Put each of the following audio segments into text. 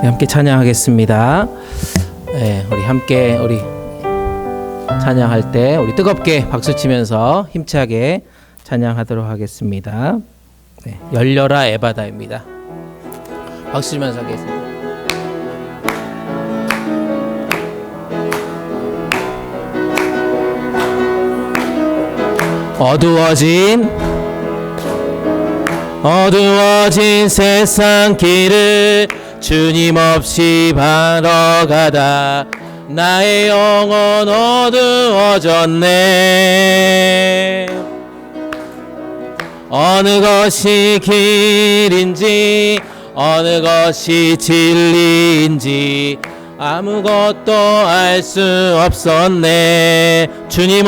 함께 찬양하겠습니다. 네, 우리 함께 찬양할 때 우리 뜨겁게 박수 치면서 힘차게 찬양하도록 하겠습니다. 네, 열려라 에바다입니다. 박수 치면서 하겠습니다. 어두워진 세상 길을 주님 없이 걸어가다 나의 영혼 어두워졌네. 어느 것이 길인지 어느 것이 진리인지 아무것도 알 수 없었네. 주님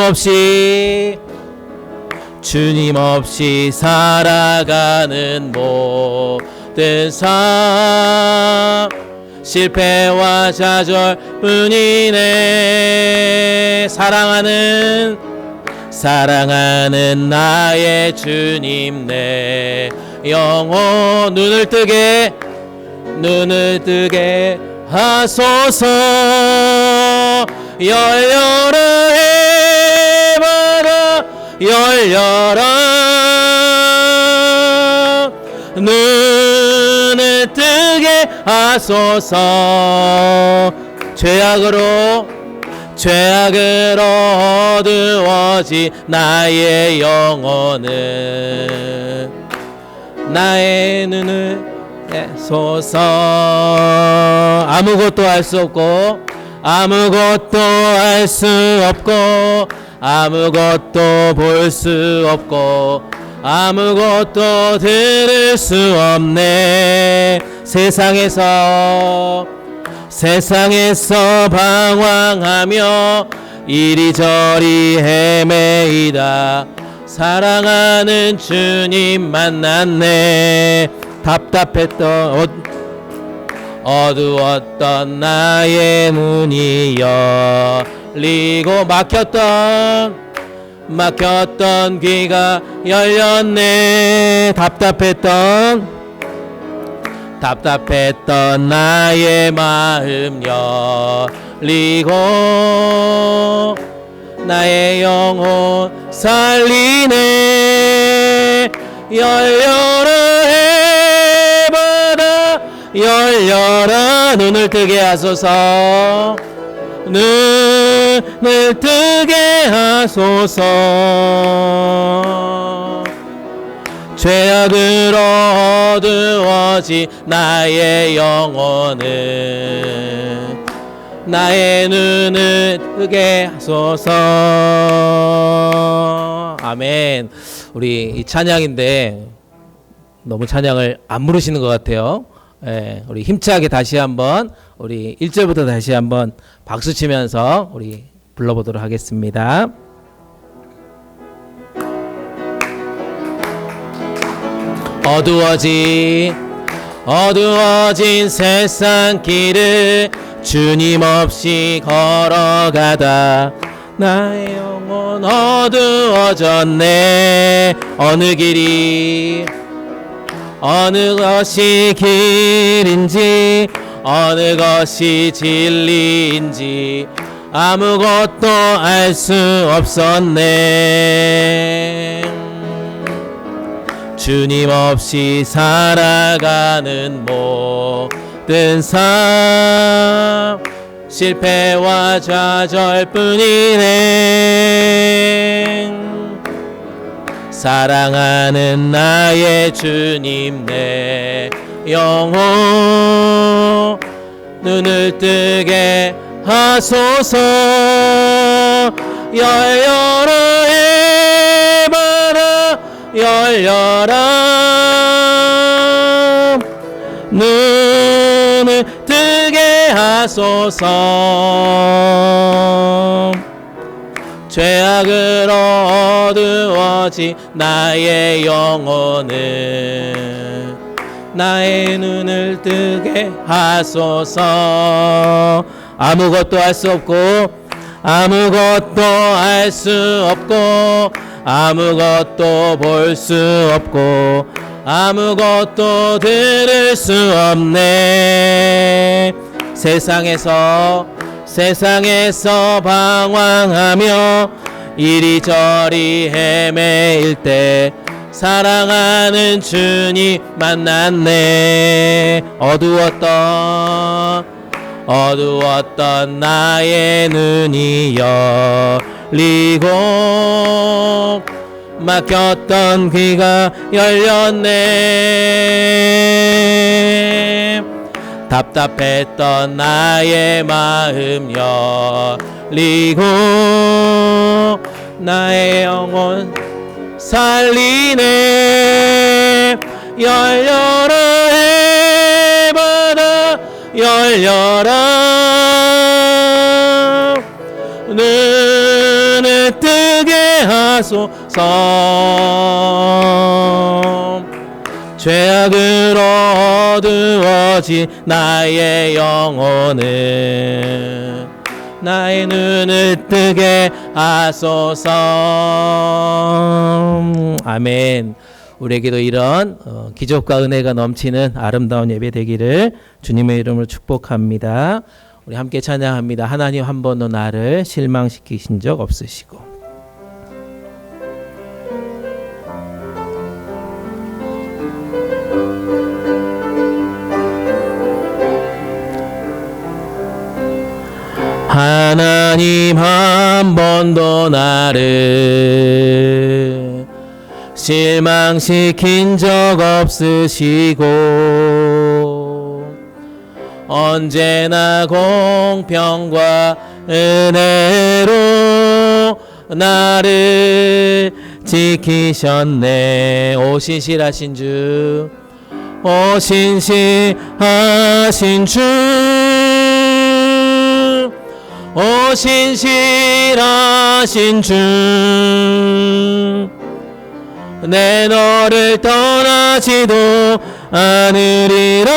없이 살아가는 모든 삶 실패와 좌절뿐이네. 사랑하는 나의 주님 내 영혼 눈을 뜨게 하소서. 열려라 해봐라 열려라 눈을 뜨게 하소서. 죄악으로 어두워진 나의 영혼은 나의 눈을 떼소서. 아무것도 알 수 없고 아무것도 볼 수 없고 아무것도 들을 수 없네. 세상에서 방황하며 이리저리 헤매이다 사랑하는 주님 만났네. 어두웠던 나의 문이 열리고 막혔던 귀가 열렸네. 답답했던 나의 마음 열리고 나의 영혼 살리네. 열려라 해바다 열려라 눈을 뜨게 하소서. 눈을 뜨게 하소서. 죄악으로 어두워진 나의 영혼은 나의 눈을 뜨게 하소서. 아멘. 우리 이 찬양인데 너무 찬양을 안 부르시는 것 같아요. 예, 우리 힘차게 다시 한번 우리 1절부터 다시 한번 박수 치면서 우리 불러보도록 하겠습니다. 어두워진 세상 길을 주님 없이 걸어가다 나의 영혼 어두워졌네. 어느 것이 길인지 어느 것이 진리인지 아무것도 알 수 없었네. 주님 없이 살아가는 모든 삶 실패와 좌절뿐이네. 사랑하는 나의 주님 내 영혼 눈을 뜨게 하소서. 열려라 해봐라 열려라 눈을 뜨게 하소서. 죄악으로 어두워진 나의 영혼은 나의 눈을 뜨게 하소서. 아무것도 알 수 없고 아무것도 볼 수 없고 아무것도 들을 수 없네. 세상에서 방황하며 이리저리 헤매일 때 사랑하는 주님 만났네. 어두웠던 나의 눈이 열리고 막혔던 귀가 열렸네. 답답했던 나의 마음 열리고 나의 영혼 살리네. 열려라 해바다 열려라. 눈을 뜨게 하소서. 죄악으로 어두워진 나의 영혼을 나의 눈을 뜨게 하소서. 아멘. 우리에게도 이런 기적과 은혜가 넘치는 아름다운 예배 되기를 주님의 이름으로 축복합니다. 우리 함께 찬양합니다. 하나님 한 번도 나를 실망시키신 적 없으시고. 하나님 한 번도 나를 실망시킨 적 없으시고 언제나 공평과 은혜로 나를 지키셨네. 오 신실하신 주, 오 신실하신 주, 오 신실하신 주, 내 너를 떠나지도 않으리라.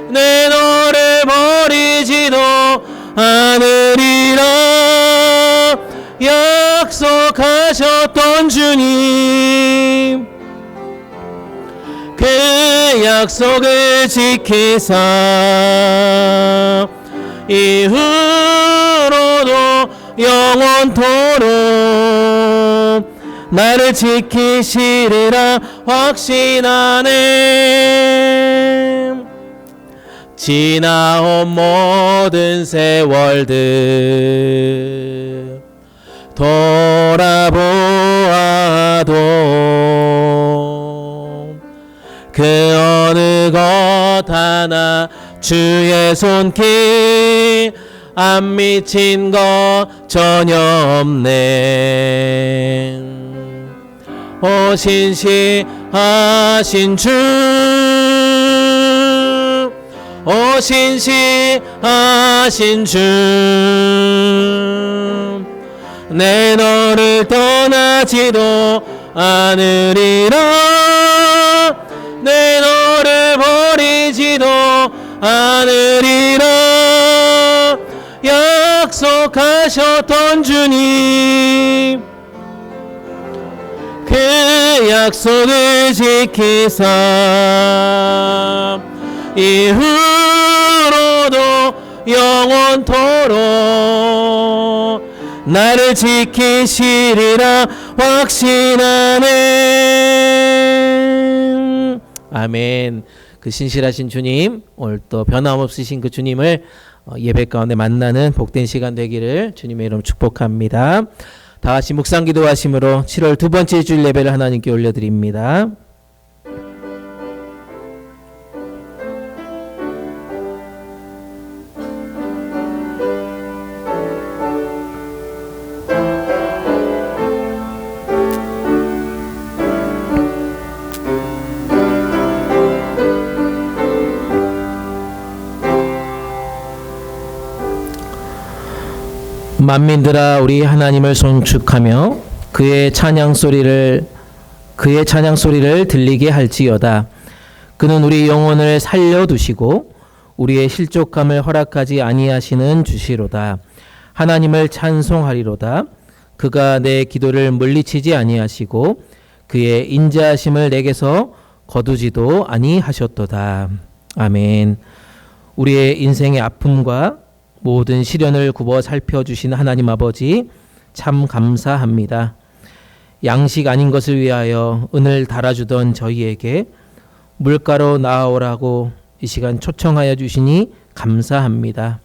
내 너를 버리지도 않으리라. 약속하셨던 주님, 그 약속을 지키사 이후로도 영원토록 나를 지키시리라 확신하네. 지나온 모든 세월들 돌아보아도 그 어느 것 하나 주의 손길 안 미친 것 전혀 없네. 오 신실하신 주, 오 신실하신 주, 내 너를 떠나지도 않으리라. 내 너를 버리지도 않으리라. 약속하셨던 주님, 그 약속을 지키사 이후로도 영원토록 나를 지키시리라 확신하네. 아멘. 그 신실하신 주님, 오늘 또 변함없으신 그 주님을 예배 가운데 만나는 복된 시간 되기를 주님의 이름 축복합니다. 다 같이 묵상 기도하심으로 7월 두 번째 주일 예배를 하나님께 올려드립니다. 만민들아 우리 하나님을 송축하며 그의 찬양 소리를 들리게 할지어다. 그는 우리 영혼을 살려두시고 우리의 실족함을 허락하지 아니하시는 주시로다. 하나님을 찬송하리로다. 그가 내 기도를 물리치지 아니하시고 그의 인자하심을 내게서 거두지도 아니하셨도다. 아멘. 우리의 인생의 아픔과 모든 시련을 굽어 살펴주신 하나님 아버지 참 감사합니다. 양식 아닌 것을 위하여 은을 달아주던 저희에게 물가로 나아오라고 이 시간 초청하여 주시니 감사합니다.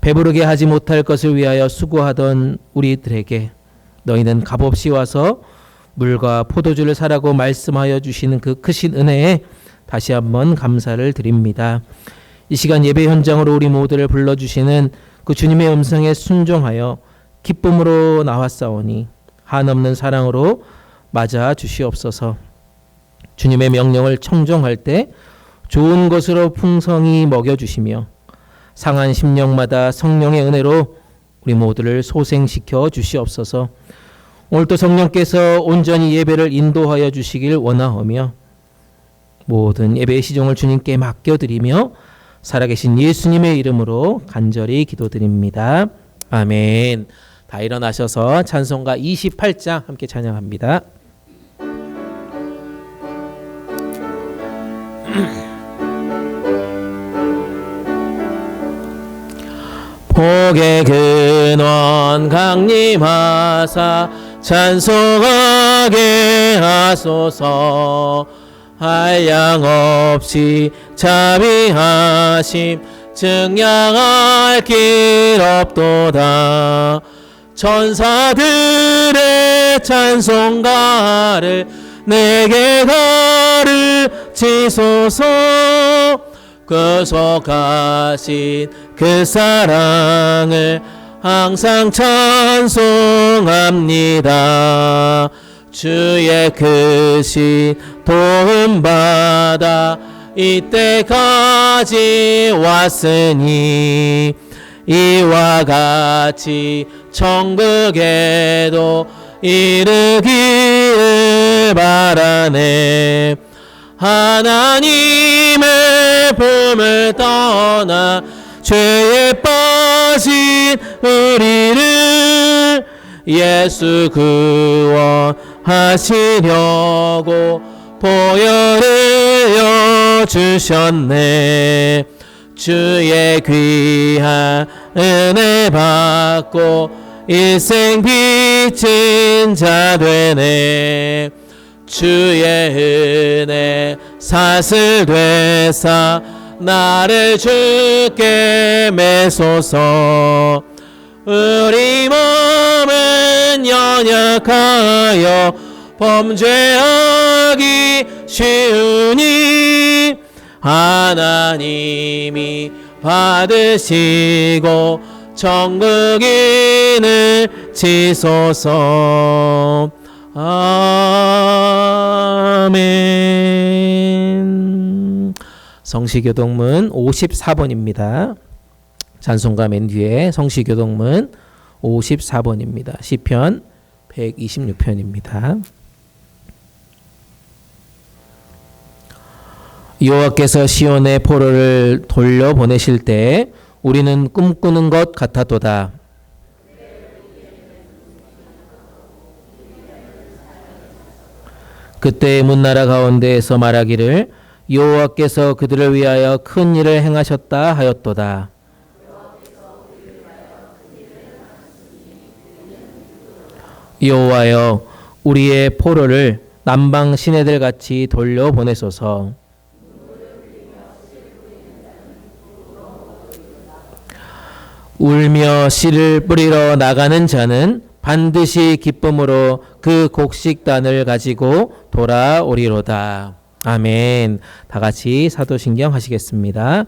배부르게 하지 못할 것을 위하여 수고하던 우리들에게 너희는 값없이 와서 물과 포도주를 사라고 말씀하여 주시는 그 크신 은혜에 다시 한번 감사를 드립니다. 이 시간 예배 현장으로 우리 모두를 불러주시는 그 주님의 음성에 순종하여 기쁨으로 나왔사오니 한없는 사랑으로 맞아 주시옵소서. 주님의 명령을 청종할 때 좋은 것으로 풍성히 먹여주시며 상한 심령마다 성령의 은혜로 우리 모두를 소생시켜 주시옵소서. 오늘도 성령께서 온전히 예배를 인도하여 주시길 원하오며 모든 예배의 시종을 주님께 맡겨드리며 살아계신 예수님의 이름으로 간절히 기도드립니다. 아멘. 다 일어나셔서 찬송가 28장 함께 찬양합니다. 복의 근원 강림하사 찬송하게 하소서. 한량 없이 자비하심 증량할 길 없도다. 천사들의 찬송가를 내게 가르치소서. 구속하신 그 사랑을 항상 찬송합니다. 주의 크신 도움받아 이때까지 왔으니 이와 같이 천국에도 이르기를 바라네. 하나님의 품을 떠나 죄에 빠진 우리를 예수 구원하시려고 보혈을 주셨네. 주의 귀한 은혜 받고 일생 빚진 자 되네. 주의 은혜 사슬 되사 나를 주께 매소서. 우리 몸은 연약하여 범죄하기 쉬우니 하나님이 받으시고 천국인을 지소서. 아멘. 성시교동문 54번입니다. 찬송가 맨 뒤에 성시교동문 54번입니다. 시편 126편입니다. 여호와께서 시온의 포로를 돌려보내실 때 우리는 꿈꾸는 것 같았도다. 그때 문나라 가운데에서 말하기를 여호와께서 그들을 위하여 큰 일을 행하셨다 하였도다. 여호와여 우리의 포로를 남방 시내들 같이 돌려보내소서. 울며 씨를 뿌리러 나가는 자는 반드시 기쁨으로 그 곡식단을 가지고 돌아오리로다. 아멘. 다 같이 사도신경 하시겠습니다.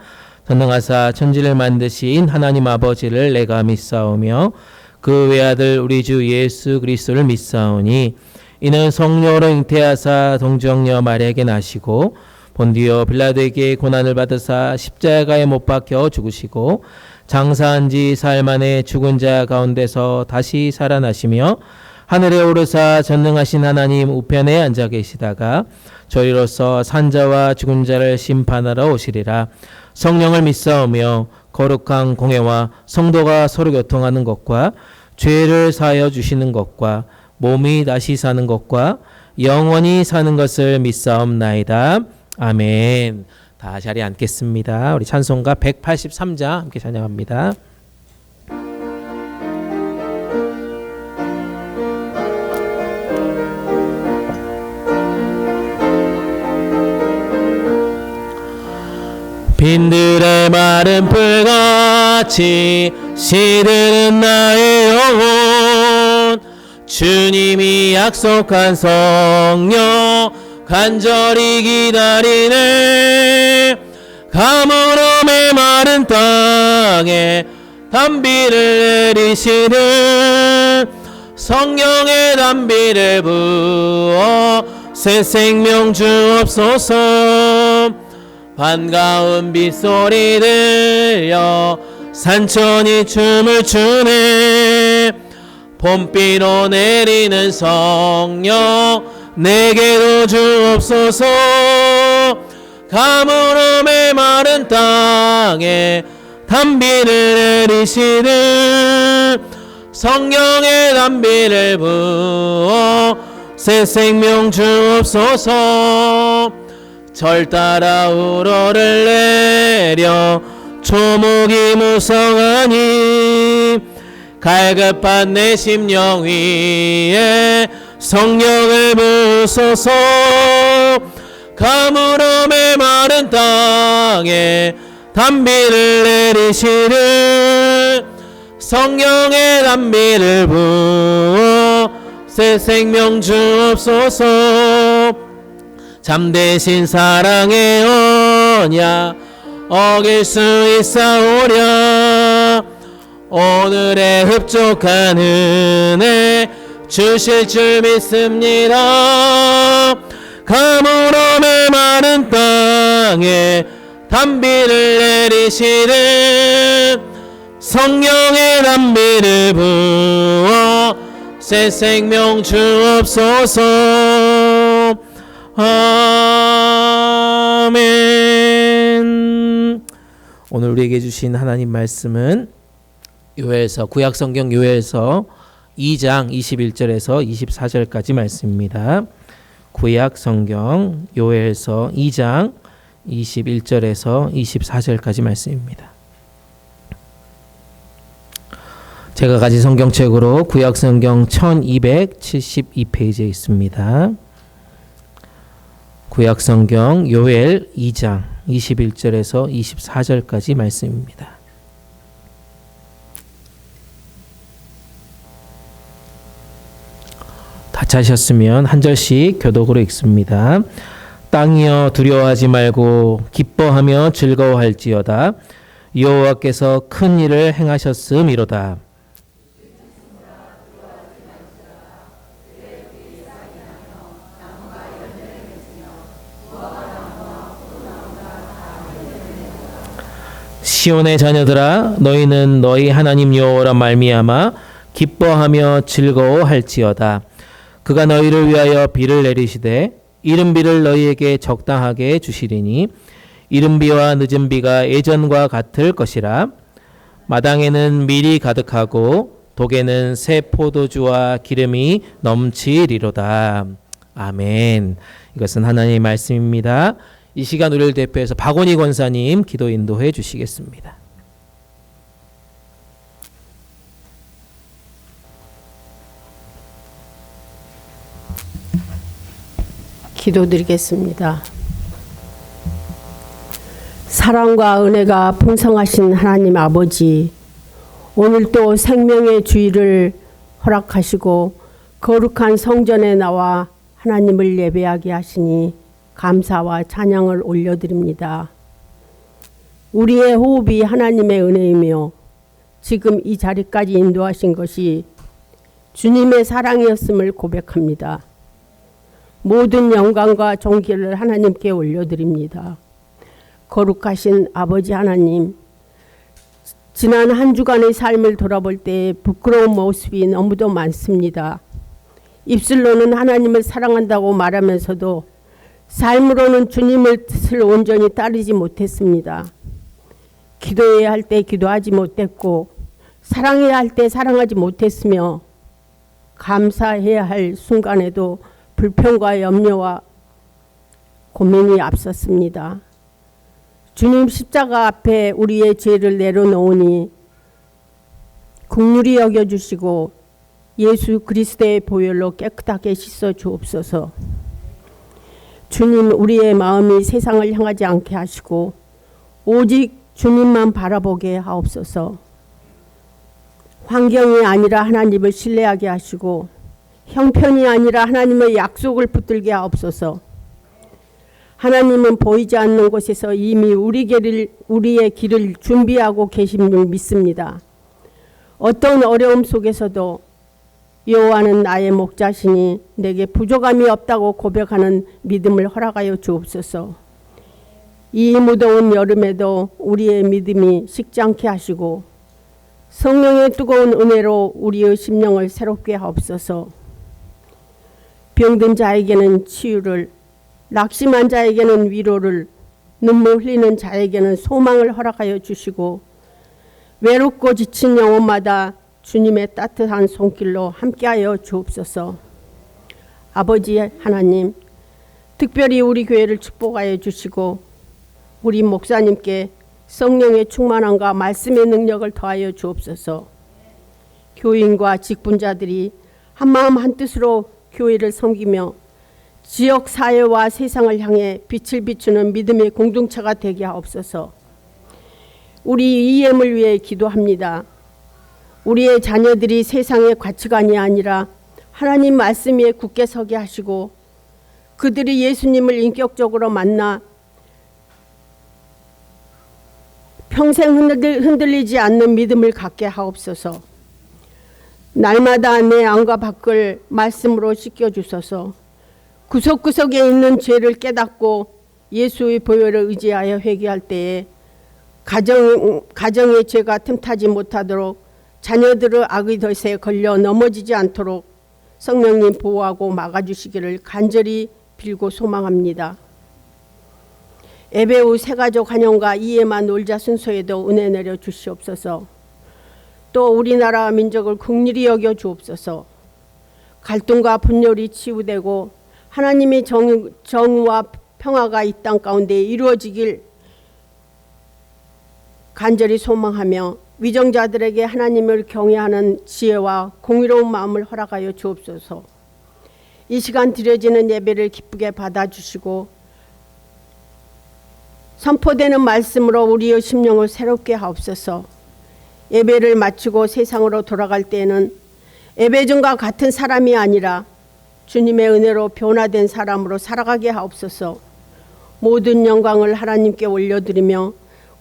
전능하사 천지를 만드신 하나님 아버지를 내가 믿사오며 그 외아들 우리 주 예수 그리스도를 믿사오니 이는 성령으로 잉태하사 동정녀 마리아에게 나시고 본디오 빌라도에게 고난을 받으사 십자가에 못 박혀 죽으시고 장사한 지 사흘 만에 죽은 자 가운데서 다시 살아나시며 하늘에 오르사 전능하신 하나님 우편에 앉아 계시다가 저희로서 산자와 죽은 자를 심판하러 오시리라. 성령을 믿사오며 거룩한 공회와 성도가 서로 교통하는 것과 죄를 사하여 주시는 것과 몸이 다시 사는 것과 영원히 사는 것을 믿사옵나이다. 아멘. 다 자리에 앉겠습니다. 우리 찬송가 183장 함께 찬양합니다. 빈들의 마른 풀같이 시드는 나의 영혼 주님이 약속한 성령 간절히 기다리네 가물어 메마른 땅에 단비를 내리시는 성령의 단비를 부어 새 생명 주옵소서 반가운 빗소리 들려 산천이 춤을 추네 봄비로 내리는 성령 내게도 주옵소서 가물어 메마른 땅에 단비를 내리시는 성령의 단비를 부어 새 생명 주옵소서 절 따라 우러를 내려 초목이 무성하니 갈급한 내 심령 위에 성령을 부으소서 가물어 메마른 땅에 단비를 내리시는 성령의 단비를 부어 새 생명 주옵소서 잠대신 사랑의 언약 어길 수 있사오랴 오늘의 흡족한 은혜 주실 줄 믿습니다 가물어 메마른 땅에 단비를 내리시는 성령의 단비를 부어 새 생명 주옵소서 아멘. 오늘 우리에게 주신 하나님 말씀은 요엘서 구약성경 요엘서 2장 21절에서 24절까지 말씀입니다. 구약성경 요엘서 2장 21절에서 24절까지 말씀입니다. 제가 가진 성경책으로 구약성경 1272페이지에 있습니다. 구약성경 요엘 2장 21절에서 24절까지 말씀입니다. 다 찾으셨으면 한 절씩 교독으로 읽습니다. 땅이여 두려워하지 말고 기뻐하며 즐거워할지어다. 여호와께서 큰 일을 행하셨음이로다. 시온의 자녀들아 너희는 너희 하나님 여호와라 말미암아 기뻐하며 즐거워할지어다. 그가 너희를 위하여 비를 내리시되 이른 비를 너희에게 적당하게 주시리니 이른 비와 늦은 비가 예전과 같을 것이라. 마당에는 밀이 가득하고 독에는 새 포도주와 기름이 넘치리로다. 아멘. 이것은 하나님의 말씀입니다. 이 시간 우리를 대표해서 박원희 권사님 기도 인도해 주시겠습니다. 기도드리겠습니다. 사랑과 은혜가 풍성하신 하나님 아버지, 오늘도 생명의 주일을 허락하시고 거룩한 성전에 나와 하나님을 예배하게 하시니 감사와 찬양을 올려드립니다. 우리의 호흡이 하나님의 은혜이며 지금 이 자리까지 인도하신 것이 주님의 사랑이었음을 고백합니다. 모든 영광과 존귀를 하나님께 올려드립니다. 거룩하신 아버지 하나님, 지난 한 주간의 삶을 돌아볼 때 부끄러운 모습이 너무도 많습니다. 입술로는 하나님을 사랑한다고 말하면서도 삶으로는 주님의 뜻을 온전히 따르지 못했습니다. 기도해야 할 때 기도하지 못했고 사랑해야 할 때 사랑하지 못했으며 감사해야 할 순간에도 불평과 염려와 고민이 앞섰습니다. 주님 십자가 앞에 우리의 죄를 내려놓으니 긍휼히 여겨주시고 예수 그리스도의 보혈로 깨끗하게 씻어 주옵소서. 주님, 우리의 마음이 세상을 향하지 않게 하시고 오직 주님만 바라보게 하옵소서. 환경이 아니라 하나님을 신뢰하게 하시고 형편이 아니라 하나님의 약속을 붙들게 하옵소서. 하나님은 보이지 않는 곳에서 이미 우리의 길을 준비하고 계심을 믿습니다. 어떤 어려움 속에서도 여호와는 나의 목자시니 내게 부족함이 없다고 고백하는 믿음을 허락하여 주옵소서. 이 무더운 여름에도 우리의 믿음이 식지 않게 하시고 성령의 뜨거운 은혜로 우리의 심령을 새롭게 하옵소서. 병든 자에게는 치유를, 낙심한 자에게는 위로를, 눈물 흘리는 자에게는 소망을 허락하여 주시고 외롭고 지친 영혼마다 주님의 따뜻한 손길로 함께하여 주옵소서. 아버지 하나님, 특별히 우리 교회를 축복하여 주시고 우리 목사님께 성령의 충만함과 말씀의 능력을 더하여 주옵소서. 교인과 직분자들이 한마음 한뜻으로 교회를 섬기며 지역 사회와 세상을 향해 빛을 비추는 믿음의 공동체가 되게 하옵소서. 우리 EM을 위해 기도합니다. 우리의 자녀들이 세상의 가치관이 아니라 하나님 말씀 위에 굳게 서게 하시고 그들이 예수님을 인격적으로 만나 평생 흔들리지 않는 믿음을 갖게 하옵소서. 날마다 내 안과 밖을 말씀으로 씻겨주소서. 구석구석에 있는 죄를 깨닫고 예수의 보혈을 의지하여 회개할 때에 가정의 죄가 틈타지 못하도록 자녀들의 악의 덫에 걸려 넘어지지 않도록 성령님 보호하고 막아주시기를 간절히 빌고 소망합니다. 예배 후 새가족 환영과 이해만 놀자 순서에도 은혜 내려 주시옵소서. 또 우리나라 민족을 긍휼히 여겨 주옵소서. 갈등과 분열이 치유되고 하나님의 정의와 평화가 이 땅 가운데 이루어지길 간절히 소망하며 위정자들에게 하나님을 경외하는 지혜와 공의로운 마음을 허락하여 주옵소서. 이 시간 드려지는 예배를 기쁘게 받아주시고 선포되는 말씀으로 우리의 심령을 새롭게 하옵소서. 예배를 마치고 세상으로 돌아갈 때에는 예배전과 같은 사람이 아니라 주님의 은혜로 변화된 사람으로 살아가게 하옵소서. 모든 영광을 하나님께 올려드리며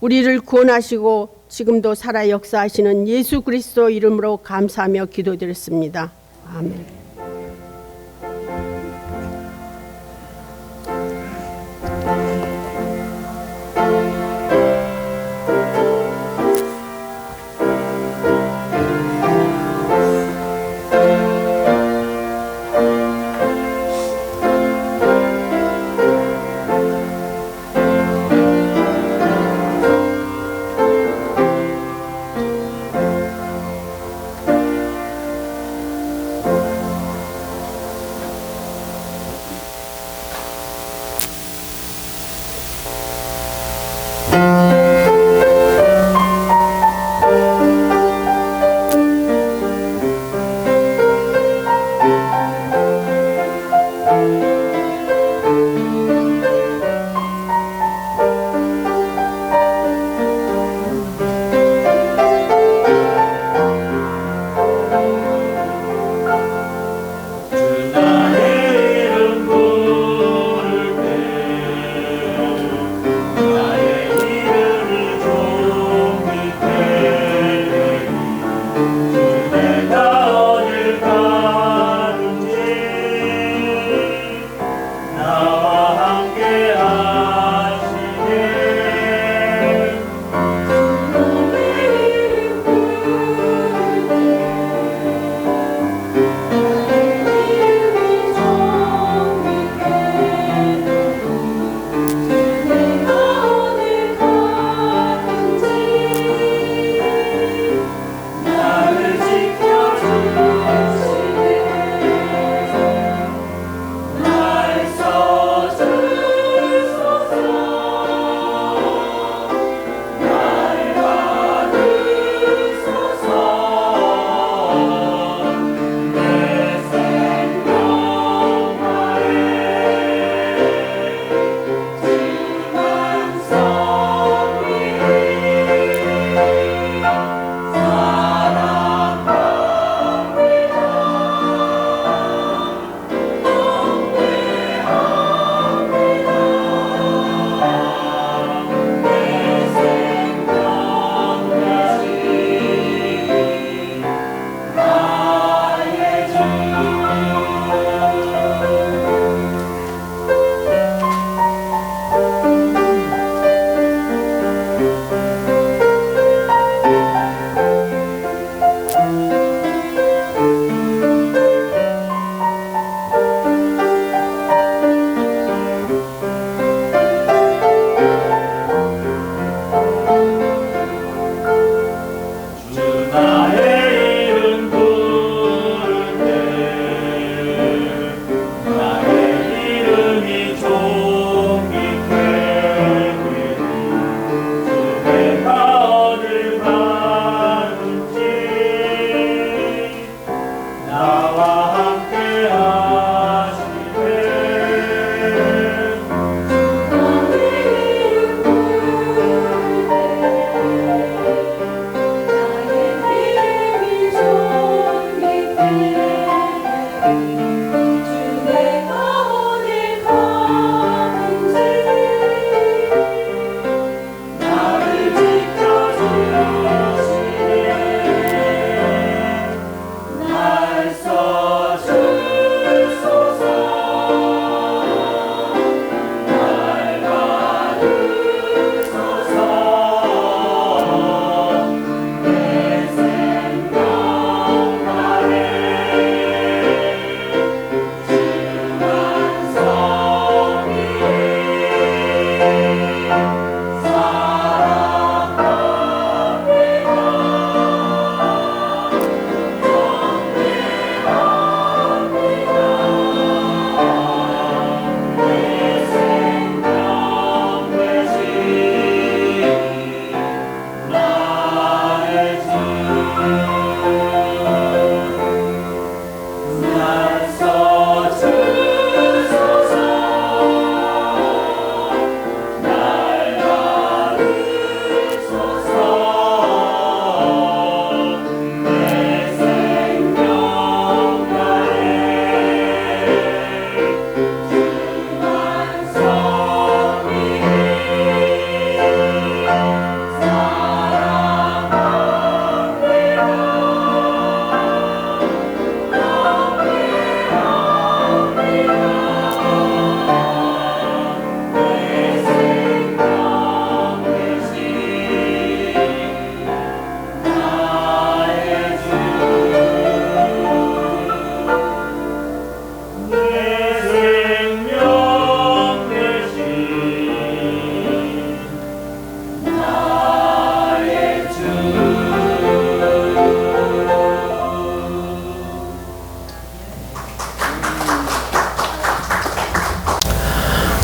우리를 구원하시고 지금도 살아 역사하시는 예수 그리스도 이름으로 감사하며 기도드렸습니다. 아멘.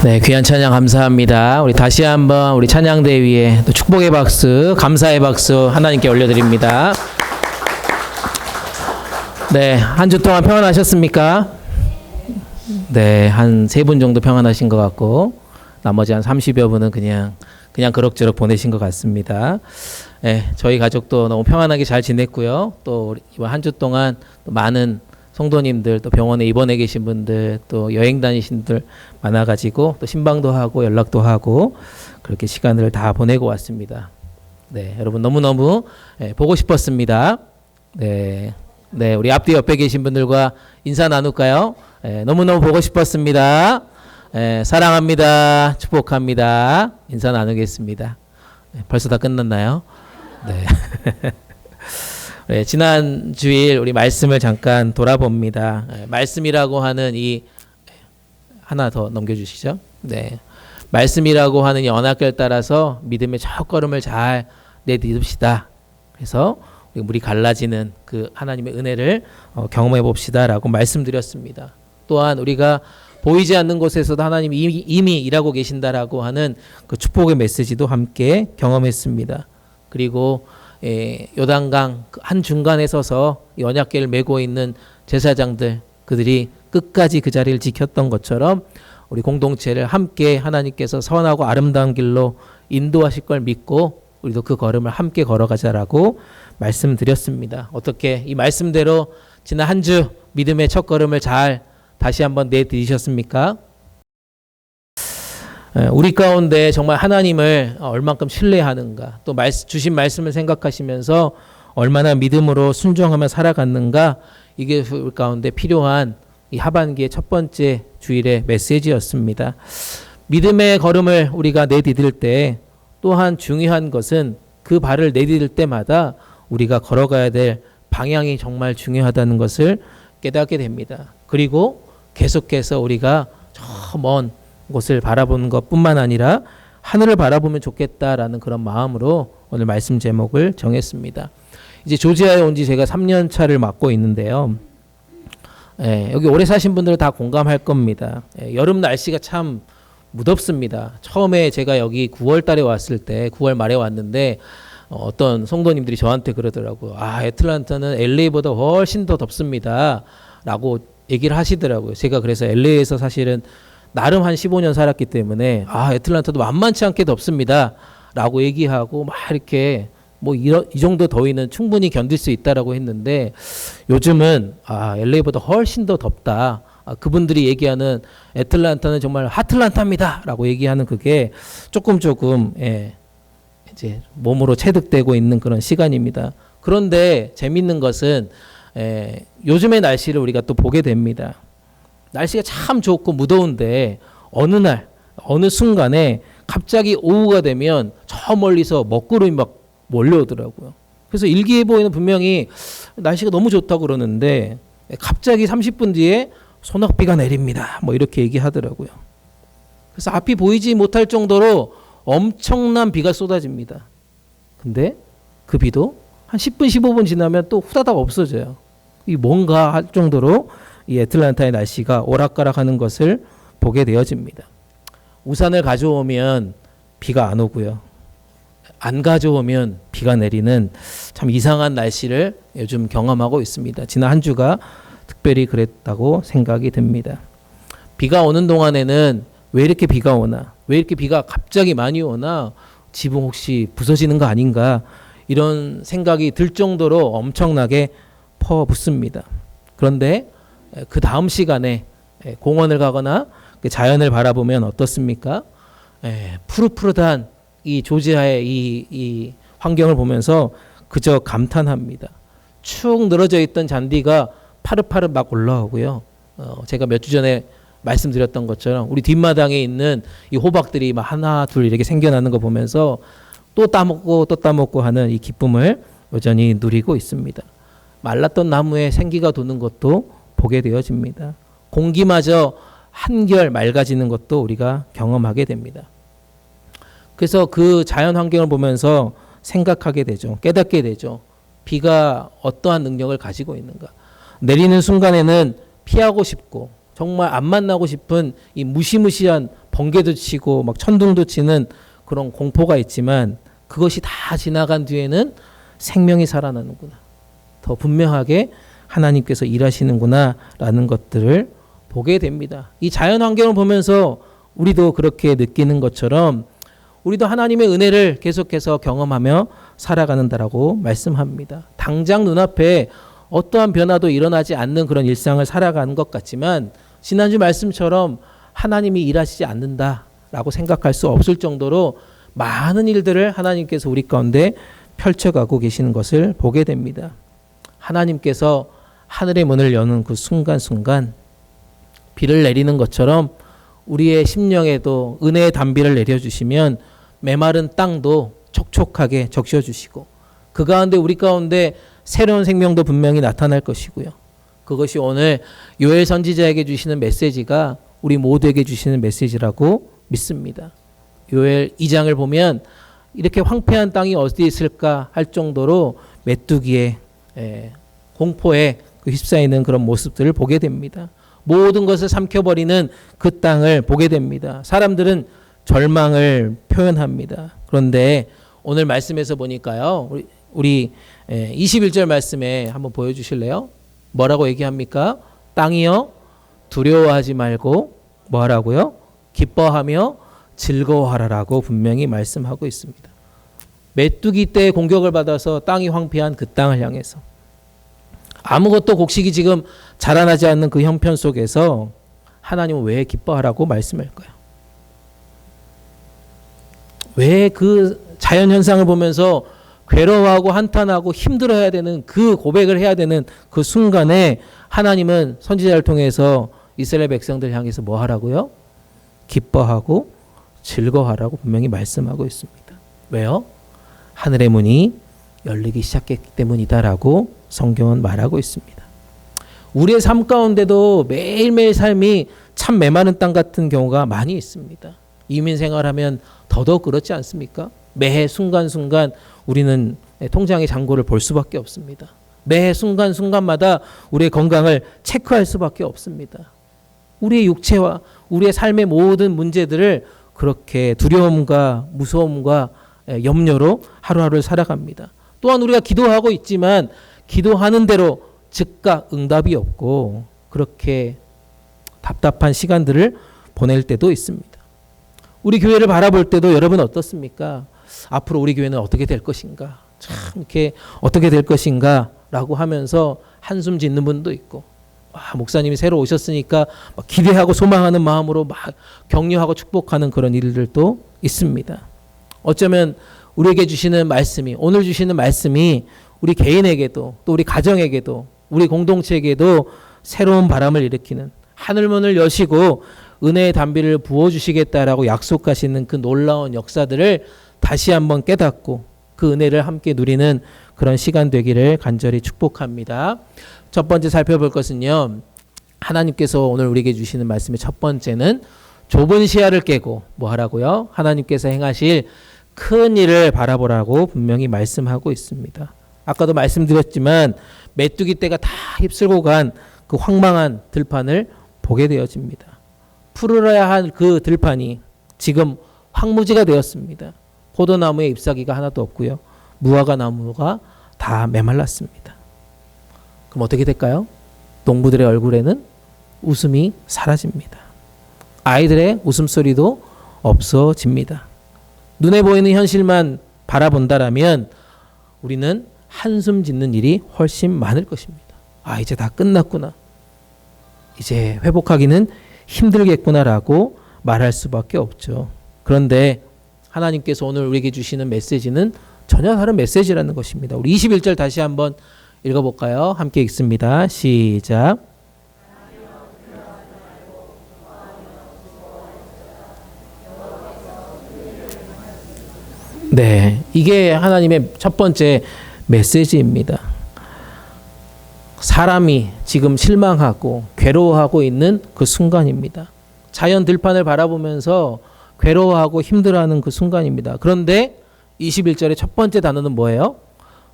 네, 귀한 찬양 감사합니다. 우리 다시 한번 우리 찬양대 위에 또 축복의 박수, 감사의 박수 하나님께 올려드립니다. 네, 한 주 동안 평안하셨습니까? 네, 한 3분 정도 평안하신 것 같고 나머지 한 30여 분은 그냥 그럭저럭 보내신 것 같습니다. 네, 저희 가족도 너무 평안하게 잘 지냈고요. 또 이번 한 주 동안 또 많은 성도님들, 또 병원에 입원해 계신 분들, 또 여행 다니신 분들 많아가지고 또 신방도 하고 연락도 하고 그렇게 시간을 다 보내고 왔습니다. 네, 여러분 너무너무 보고 싶었습니다. 네, 우리 앞뒤 옆에 계신 분들과 인사 나눌까요? 너무너무 보고 싶었습니다. 사랑합니다. 축복합니다. 인사 나누겠습니다. 벌써 다 끝났나요? 네. 네, 지난 주일 우리 말씀을 잠깐 돌아봅니다. 말씀이라고 하는 이 하나 더 넘겨주시죠. 네, 말씀이라고 하는 이 언약궤를 따라서 믿음의 첫걸음을 잘 내딛읍시다. 그래서 우리 물이 갈라지는 그 하나님의 은혜를 경험해 봅시다라고 말씀드렸습니다. 또한 우리가 보이지 않는 곳에서도 하나님이 이미 일하고 계신다라고 하는 그 축복의 메시지도 함께 경험했습니다. 그리고 요단강 한 중간에 서서 이 언약궤를 메고 있는 제사장들, 그들이 끝까지 그 자리를 지켰던 것처럼 우리 공동체를 함께 하나님께서 선하고 아름다운 길로 인도하실 걸 믿고 우리도 그 걸음을 함께 걸어가자라고 말씀드렸습니다. 어떻게 이 말씀대로 지난 한 주 믿음의 첫 걸음을 잘 다시 한번 내디디셨습니까? 우리 가운데 정말 하나님을 얼만큼 신뢰하는가, 또 주신 말씀을 생각하시면서 얼마나 믿음으로 순종하며 살아갔는가, 이게 우리 가운데 필요한 이 하반기의 첫 번째 주일의 메시지였습니다. 믿음의 걸음을 우리가 내디딜 때 또한 중요한 것은 그 발을 내디딜 때마다 우리가 걸어가야 될 방향이 정말 중요하다는 것을 깨닫게 됩니다. 그리고 계속해서 우리가 저 먼 곳을 바라보는 것뿐만 아니라 하늘을 바라보면 좋겠다라는 그런 마음으로 오늘 말씀 제목을 정했습니다. 이제 조지아에 온 지 제가 3년 차를 맡고 있는데요. 여기 오래 사신 분들은 다 공감할 겁니다. 여름 날씨가 참 무덥습니다. 처음에 제가 여기 9월 달에 왔을 때 9월 말에 왔는데 어떤 성도님들이 저한테 그러더라고요. 애틀랜타는 LA보다 훨씬 더 덥습니다 라고 얘기를 하시더라고요. 제가 그래서 LA에서 사실은 나름 한 15년 살았기 때문에 애틀랜타도 만만치 않게 덥습니다 라고 얘기하고 막 이렇게 이 정도 더위는 충분히 견딜 수 있다라고 했는데 요즘은 LA보다 훨씬 더 덥다. 그분들이 얘기하는 애틀랜타는 정말 핫틀랜타입니다 라고 얘기하는 그게 조금 이제 몸으로 체득되고 있는 그런 시간입니다. 그런데 재밌는 것은 요즘의 날씨를 우리가 또 보게 됩니다. 날씨가 참 좋고 무더운데 어느 순간에 갑자기 오후가 되면 저 멀리서 먹구름이 막 몰려오더라고요. 그래서 일기예보에는 분명히 날씨가 너무 좋다고 그러는데 갑자기 30분 뒤에 소낙비가 내립니다. 이렇게 얘기하더라고요. 그래서 앞이 보이지 못할 정도로 엄청난 비가 쏟아집니다. 근데 그 비도 한 10분, 15분 지나면 또 후다닥 없어져요. 이 뭔가 할 정도로 이 애틀랜타의 날씨가 오락가락하는 것을 보게 되어집니다. 우산을 가져오면 비가 안 오고요. 안 가져오면 비가 내리는 참 이상한 날씨를 요즘 경험하고 있습니다. 지난 한 주가 특별히 그랬다고 생각이 듭니다. 비가 오는 동안에는 왜 이렇게 비가 오나? 왜 이렇게 비가 갑자기 많이 오나? 지붕 혹시 부서지는 거 아닌가? 이런 생각이 들 정도로 엄청나게 퍼붓습니다. 그런데 그 다음 시간에 공원을 가거나 자연을 바라보면 어떻습니까? 푸릇푸릇한 이 조지아의 이 환경을 보면서 그저 감탄합니다. 축 늘어져 있던 잔디가 파릇파릇 막 올라오고요. 제가 몇 주 전에 말씀드렸던 것처럼 우리 뒷마당에 있는 이 호박들이 막 하나 둘 이렇게 생겨나는 거 보면서 또 따먹고 또 따먹고 하는 이 기쁨을 여전히 누리고 있습니다. 말랐던 나무에 생기가 도는 것도 보게 되어집니다. 공기마저 한결 맑아지는 것도 우리가 경험하게 됩니다. 그래서 그 자연 환경을 보면서 생각하게 되죠. 깨닫게 되죠. 비가 어떠한 능력을 가지고 있는가. 내리는 순간에는 피하고 싶고 정말 안 만나고 싶은 이 무시무시한 번개도 치고 막 천둥도 치는 그런 공포가 있지만 그것이 다 지나간 뒤에는 생명이 살아나는구나. 더 분명하게 하나님께서 일하시는구나라는 것들을 보게 됩니다. 이 자연 환경을 보면서 우리도 그렇게 느끼는 것처럼 우리도 하나님의 은혜를 계속해서 경험하며 살아가는다라고 말씀합니다. 당장 눈앞에 어떠한 변화도 일어나지 않는 그런 일상을 살아가는 것 같지만 지난주 말씀처럼 하나님이 일하시지 않는다라고 생각할 수 없을 정도로 많은 일들을 하나님께서 우리 가운데 펼쳐가고 계시는 것을 보게 됩니다. 하나님께서 하늘의 문을 여는 그 순간순간 비를 내리는 것처럼 우리의 심령에도 은혜의 단비를 내려주시면 메마른 땅도 촉촉하게 적셔주시고 그 가운데 우리 가운데 새로운 생명도 분명히 나타날 것이고요. 그것이 오늘 요엘 선지자에게 주시는 메시지가 우리 모두에게 주시는 메시지라고 믿습니다. 요엘 2장을 보면 이렇게 황폐한 땅이 어디 있을까 할 정도로 메뚜기의 공포에 휩싸이는 그런 모습들을 보게 됩니다. 모든 것을 삼켜버리는 그 땅을 보게 됩니다. 사람들은 절망을 표현합니다. 그런데 오늘 말씀에서 보니까요. 우리 21절 말씀에 한번 보여주실래요? 뭐라고 얘기합니까? 땅이여 두려워하지 말고 뭐 하라고요? 기뻐하며 즐거워하라라고 분명히 말씀하고 있습니다. 메뚜기 때 공격을 받아서 땅이 황폐한 그 땅을 향해서 아무것도 곡식이 지금 자라나지 않는 그 형편 속에서 하나님은 왜 기뻐하라고 말씀할까요? 왜 그 자연 현상을 보면서 괴로워하고 한탄하고 힘들어해야 되는 그 고백을 해야 되는 그 순간에 하나님은 선지자를 통해서 이스라엘 백성들 향해서 뭐 하라고요? 기뻐하고 즐거워하라고 분명히 말씀하고 있습니다. 왜요? 하늘의 문이 열리기 시작했기 때문이다라고 성경은 말하고 있습니다. 우리의 삶 가운데도 매일매일 삶이 참 메마른 땅 같은 경우가 많이 있습니다. 이민 생활하면 더더욱 그렇지 않습니까? 매 순간순간 우리는 통장의 잔고를 볼 수밖에 없습니다. 매 순간순간마다 우리의 건강을 체크할 수밖에 없습니다. 우리의 육체와 우리의 삶의 모든 문제들을 그렇게 두려움과 무서움과 염려로 하루하루를 살아갑니다. 또한 우리가 기도하고 있지만 기도하는 대로 즉각 응답이 없고 그렇게 답답한 시간들을 보낼 때도 있습니다. 우리 교회를 바라볼 때도 여러분 어떻습니까? 앞으로 우리 교회는 어떻게 될 것인가? 참 이렇게 어떻게 될 것인가? 라고 하면서 한숨 짓는 분도 있고 목사님이 새로 오셨으니까 막 기대하고 소망하는 마음으로 막 격려하고 축복하는 그런 일들도 있습니다. 어쩌면 우리에게 주시는 말씀이 오늘 주시는 말씀이 우리 개인에게도 또 우리 가정에게도 우리 공동체에게도 새로운 바람을 일으키는 하늘문을 여시고 은혜의 단비를 부어주시겠다라고 약속하시는 그 놀라운 역사들을 다시 한번 깨닫고 그 은혜를 함께 누리는 그런 시간 되기를 간절히 축복합니다. 첫 번째 살펴볼 것은요. 하나님께서 오늘 우리에게 주시는 말씀의 첫 번째는 좁은 시야를 깨고 뭐 하라고요? 하나님께서 행하실 큰 일을 바라보라고 분명히 말씀하고 있습니다. 아까도 말씀드렸지만 메뚜기 떼가 다 휩쓸고 간 그 황망한 들판을 보게 되어집니다. 푸르러야 할 그 들판이 지금 황무지가 되었습니다. 포도나무에 잎사귀가 하나도 없고요. 무화과 나무가 다 메말랐습니다. 그럼 어떻게 될까요? 농부들의 얼굴에는 웃음이 사라집니다. 아이들의 웃음소리도 없어집니다. 눈에 보이는 현실만 바라본다라면 우리는 한숨 짓는 일이 훨씬 많을 것입니다. 아, 이제 다 끝났구나. 이제 회복하기는 힘들겠구나라고 말할 수밖에 없죠. 그런데 하나님께서 오늘 우리에게 주시는 메시지는 전혀 다른 메시지라는 것입니다. 우리 21절 다시 한번 읽어볼까요? 함께 읽습니다. 시작. 네, 이게 하나님의 첫 번째 메시지입니다. 사람이 지금 실망하고 괴로워하고 있는 그 순간입니다. 자연 들판을 바라보면서 괴로워하고 힘들어하는 그 순간입니다. 그런데 21절의 첫 번째 단어는 뭐예요?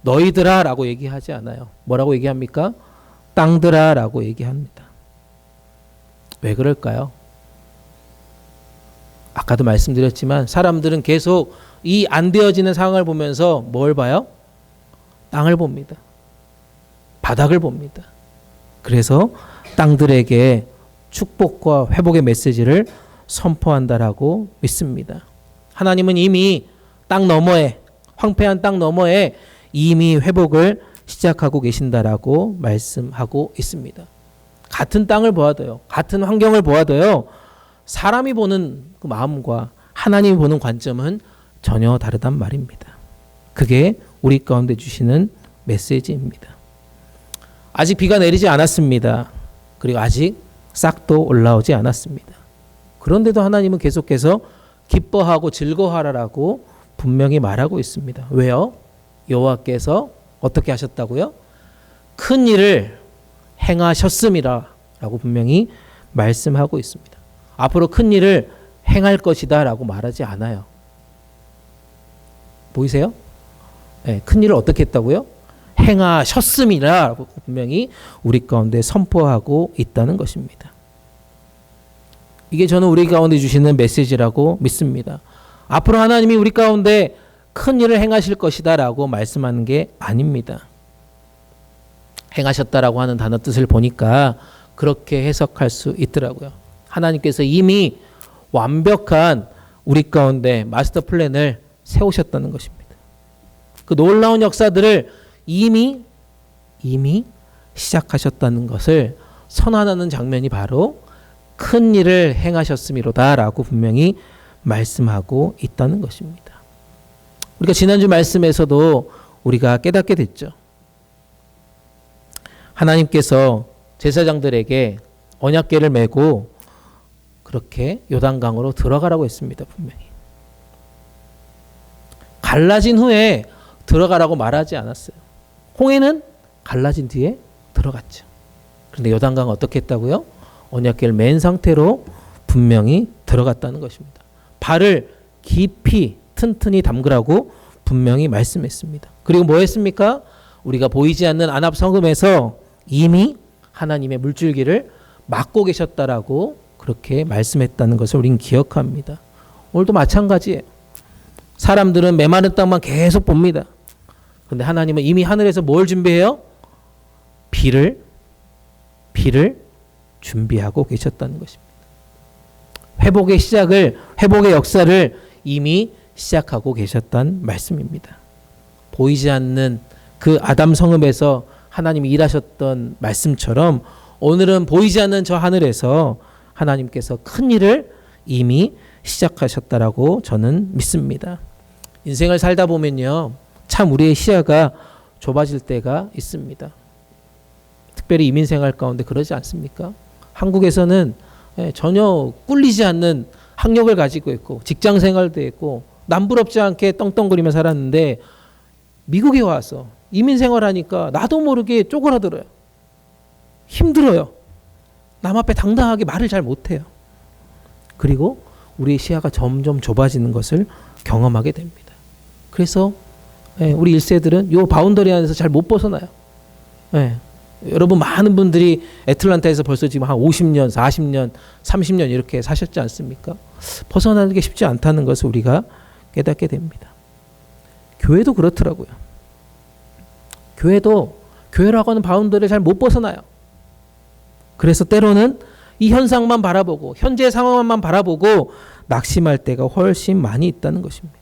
너희들아 라고 얘기하지 않아요. 뭐라고 얘기합니까? 땅들아 라고 얘기합니다. 왜 그럴까요? 아까도 말씀드렸지만 사람들은 계속 이 안 되어지는 상황을 보면서 뭘 봐요? 땅을 봅니다. 바닥을 봅니다. 그래서 땅들에게 축복과 회복의 메시지를 선포한다라고 믿습니다. 하나님은 이미 땅 너머에, 황폐한 땅 너머에 이미 회복을 시작하고 계신다라고 말씀하고 있습니다. 같은 땅을 보아도요, 같은 환경을 보아도요, 사람이 보는 그 마음과 하나님이 보는 관점은 전혀 다르단 말입니다. 그게 우리 가운데 주시는 메시지입니다. 아직 비가 내리지 않았습니다. 그리고 아직 싹도 올라오지 않았습니다. 그런데도 하나님은 계속해서 기뻐하고 즐거워하라라고 분명히 말하고 있습니다. 왜요? 여호와께서 어떻게 하셨다고요? 큰 일을 행하셨음이라 라고 분명히 말씀하고 있습니다. 앞으로 큰 일을 행할 것이다 라고 말하지 않아요. 보이세요? 네, 큰 일을 어떻게 했다고요? 행하셨음이라 라고 분명히 우리 가운데 선포하고 있다는 것입니다. 이게 저는 우리 가운데 주시는 메시지라고 믿습니다. 앞으로 하나님이 우리 가운데 큰 일을 행하실 것이다 라고 말씀하는 게 아닙니다. 행하셨다라고 하는 단어 뜻을 보니까 그렇게 해석할 수 있더라고요. 하나님께서 이미 완벽한 우리 가운데 마스터 플랜을 세우셨다는 것입니다. 그 놀라운 역사들을 이미 시작하셨다는 것을 선언하는 장면이 바로 큰 일을 행하셨음이로다 라고 분명히 말씀하고 있다는 것입니다. 우리가 지난주 말씀에서도 우리가 깨닫게 됐죠. 하나님께서 제사장들에게 언약궤를 메고 그렇게 요단강으로 들어가라고 했습니다. 분명히. 갈라진 후에 들어가라고 말하지 않았어요. 홍해는 갈라진 뒤에 들어갔죠. 그런데 요단강은 어떻게 했다고요? 언약궤를 맨 상태로 분명히 들어갔다는 것입니다. 발을 깊이 튼튼히 담그라고 분명히 말씀했습니다. 그리고 뭐 했습니까? 우리가 보이지 않는 안압 성읍에서 이미 하나님의 물줄기를 막고 계셨다라고 그렇게 말씀했다는 것을 우리는 기억합니다. 오늘도 마찬가지예요. 사람들은 메마른 땅만 계속 봅니다. 그런데 하나님은 이미 하늘에서 뭘 준비해요? 비를 준비하고 계셨다는 것입니다. 회복의 시작을, 회복의 역사를 이미 시작하고 계셨다는 말씀입니다. 보이지 않는 그 아담 성읍에서 하나님이 일하셨던 말씀처럼 오늘은 보이지 않는 저 하늘에서 하나님께서 큰 일을 이미 시작하셨다라고 저는 믿습니다. 인생을 살다 보면요, 참 우리의 시야가 좁아질 때가 있습니다. 특별히 이민생활 가운데 그러지 않습니까? 한국에서는 전혀 꿀리지 않는 학력을 가지고 있고 직장 생활도 했고 남부럽지 않게 떵떵거리며 살았는데 미국에 와서 이민생활하니까 나도 모르게 쪼그라들어요. 힘들어요. 남 앞에 당당하게 말을 잘 못해요. 그리고 우리의 시야가 점점 좁아지는 것을 경험하게 됩니다. 그래서 우리 1세들은 이 바운더리 안에서 잘 못 벗어나요. 여러분 많은 분들이 애틀란타에서 벌써 지금 한 50년, 40년, 30년 이렇게 사셨지 않습니까? 벗어나는 게 쉽지 않다는 것을 우리가 깨닫게 됩니다. 교회도 그렇더라고요. 교회라고 하는 바운더리를 잘 못 벗어나요. 그래서 때로는 이 현상만 바라보고 현재 상황만 바라보고 낙심할 때가 훨씬 많이 있다는 것입니다.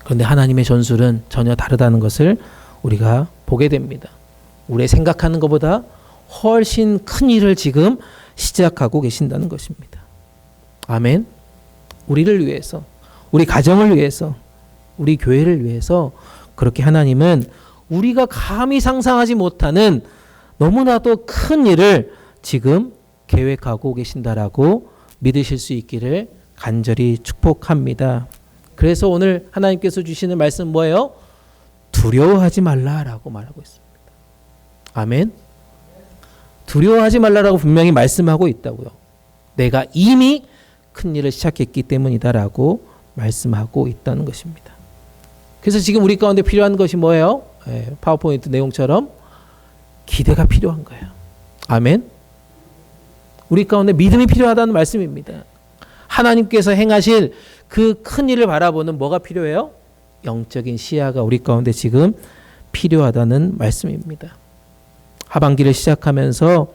그런데 하나님의 전술은 전혀 다르다는 것을 우리가 보게 됩니다. 우리의 생각하는 것보다 훨씬 큰 일을 지금 시작하고 계신다는 것입니다. 아멘. 우리를 위해서, 우리 가정을 위해서, 우리 교회를 위해서 그렇게 하나님은 우리가 감히 상상하지 못하는 너무나도 큰 일을 지금 계획하고 계신다라고 믿으실 수 있기를 간절히 축복합니다. 그래서 오늘 하나님께서 주시는 말씀 뭐예요? 두려워하지 말라라고 말하고 있습니다. 아멘. 두려워하지 말라라고 분명히 말씀하고 있다고요. 내가 이미 큰 일을 시작했기 때문이다라고 말씀하고 있다는 것입니다. 그래서 지금 우리 가운데 필요한 것이 뭐예요? 파워포인트 내용처럼 기대가 필요한 거예요. 아멘. 우리 가운데 믿음이 필요하다는 말씀입니다. 하나님께서 행하실 그 큰 일을 바라보는 뭐가 필요해요? 영적인 시야가 우리 가운데 지금 필요하다는 말씀입니다. 하반기를 시작하면서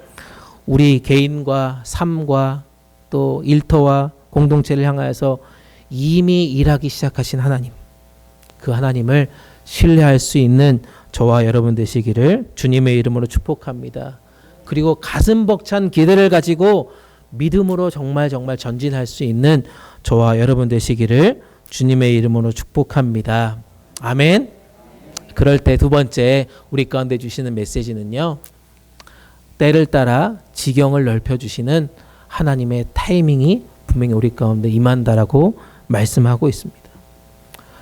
우리 개인과 삶과 또 일터와 공동체를 향하여서 이미 일하기 시작하신 하나님, 그 하나님을 신뢰할 수 있는 저와 여러분 되시기를 주님의 이름으로 축복합니다. 그리고 가슴 벅찬 기대를 가지고 믿음으로 정말 전진할 수 있는 저와 여러분 되시기를 주님의 이름으로 축복합니다. 아멘. 그럴 때 두 번째 우리 가운데 주시는 메시지는요, 때를 따라 지경을 넓혀주시는 하나님의 타이밍이 분명히 우리 가운데 임한다라고 말씀하고 있습니다.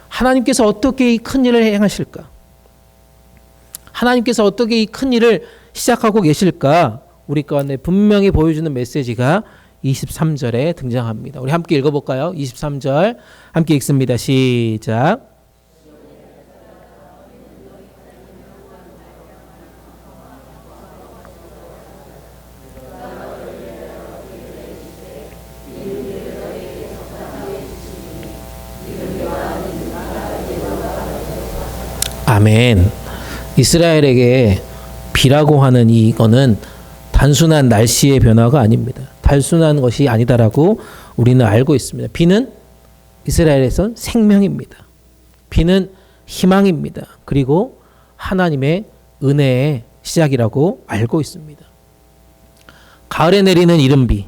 하나님께서 어떻게 이 큰 일을 행하실까? 하나님께서 어떻게 이 큰 일을 시작하고 계실까? 우리 가운데 분명히 보여주는 메시지가 23절에 등장합니다. 우리 함께 읽어볼까요? 23절 함께 읽습니다. 시작. 아멘. 이스라엘에게 비라고 하는 이거는 단순한 날씨의 변화가 아닙니다. 단순한 것이 아니다라고 우리는 알고 있습니다. 비는 이스라엘에선 생명입니다. 비는 희망입니다. 그리고 하나님의 은혜의 시작이라고 알고 있습니다. 가을에 내리는 이른비,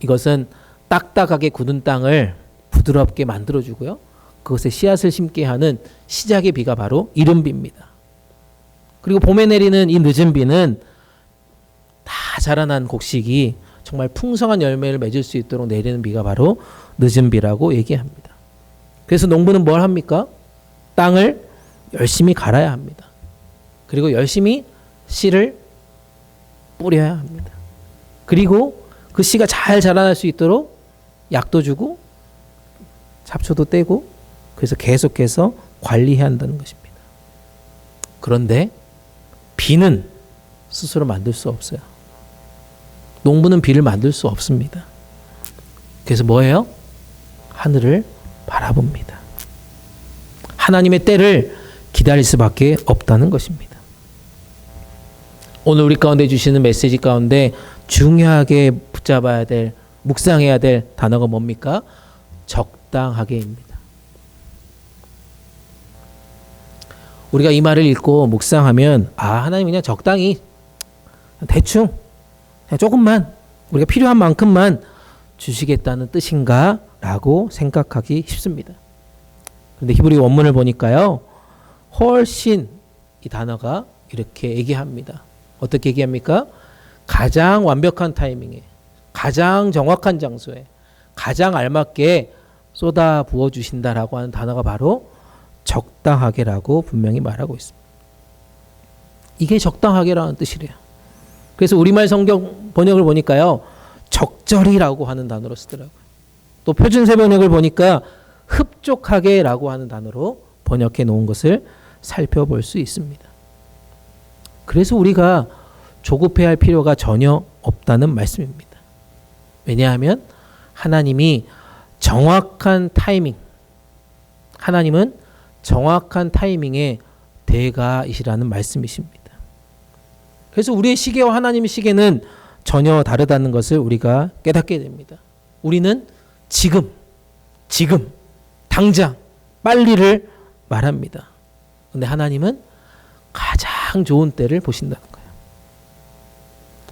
이것은 딱딱하게 굳은 땅을 부드럽게 만들어주고요, 그것에 씨앗을 심게 하는 시작의 비가 바로 이른비입니다. 그리고 봄에 내리는 이 늦은 비는 다 자라난 곡식이 정말 풍성한 열매를 맺을 수 있도록 내리는 비가 바로 늦은 비라고 얘기합니다. 그래서 농부는 뭘 합니까? 땅을 열심히 갈아야 합니다. 그리고 열심히 씨를 뿌려야 합니다. 그리고 그 씨가 잘 자라날 수 있도록 약도 주고 잡초도 떼고, 그래서 계속해서 관리해야 한다는 것입니다. 그런데 비는 스스로 만들 수 없어요. 농부는 비를 만들 수 없습니다. 그래서 뭐예요? 하늘을 바라봅니다. 하나님의 때를 기다릴 수밖에 없다는 것입니다. 오늘 우리 가운데 주시는 메시지 가운데 중요하게 붙잡아야 될, 묵상해야 될 단어가 뭡니까? 적당하게입니다. 우리가 이 말을 읽고 묵상하면, 하나님 그냥 적당히, 대충, 그냥 조금만, 우리가 필요한 만큼만 주시겠다는 뜻인가? 라고 생각하기 쉽습니다. 그런데 히브리 원문을 보니까요, 훨씬 이 단어가 이렇게 얘기합니다. 어떻게 얘기합니까? 가장 완벽한 타이밍에, 가장 정확한 장소에, 가장 알맞게 쏟아 부어 주신다라고 하는 단어가 바로 적당하게라고 분명히 말하고 있습니다. 이게 적당하게라는 뜻이래요. 그래서 우리말 성경 번역을 보니까요, 적절히라고 하는 단어로 쓰더라고요. 또 표준세 번역을 보니까 흡족하게라고 하는 단어로 번역해 놓은 것을 살펴볼 수 있습니다. 그래서 우리가 조급해할 필요가 전혀 없다는 말씀입니다. 왜냐하면 하나님이 정확한 타이밍, 하나님은 정확한 타이밍의 대가이시라는 말씀이십니다. 그래서 우리의 시계와 하나님의 시계는 전혀 다르다는 것을 우리가 깨닫게 됩니다. 우리는 지금, 당장, 빨리를 말합니다. 그런데 하나님은 가장 좋은 때를 보신다는 거예요.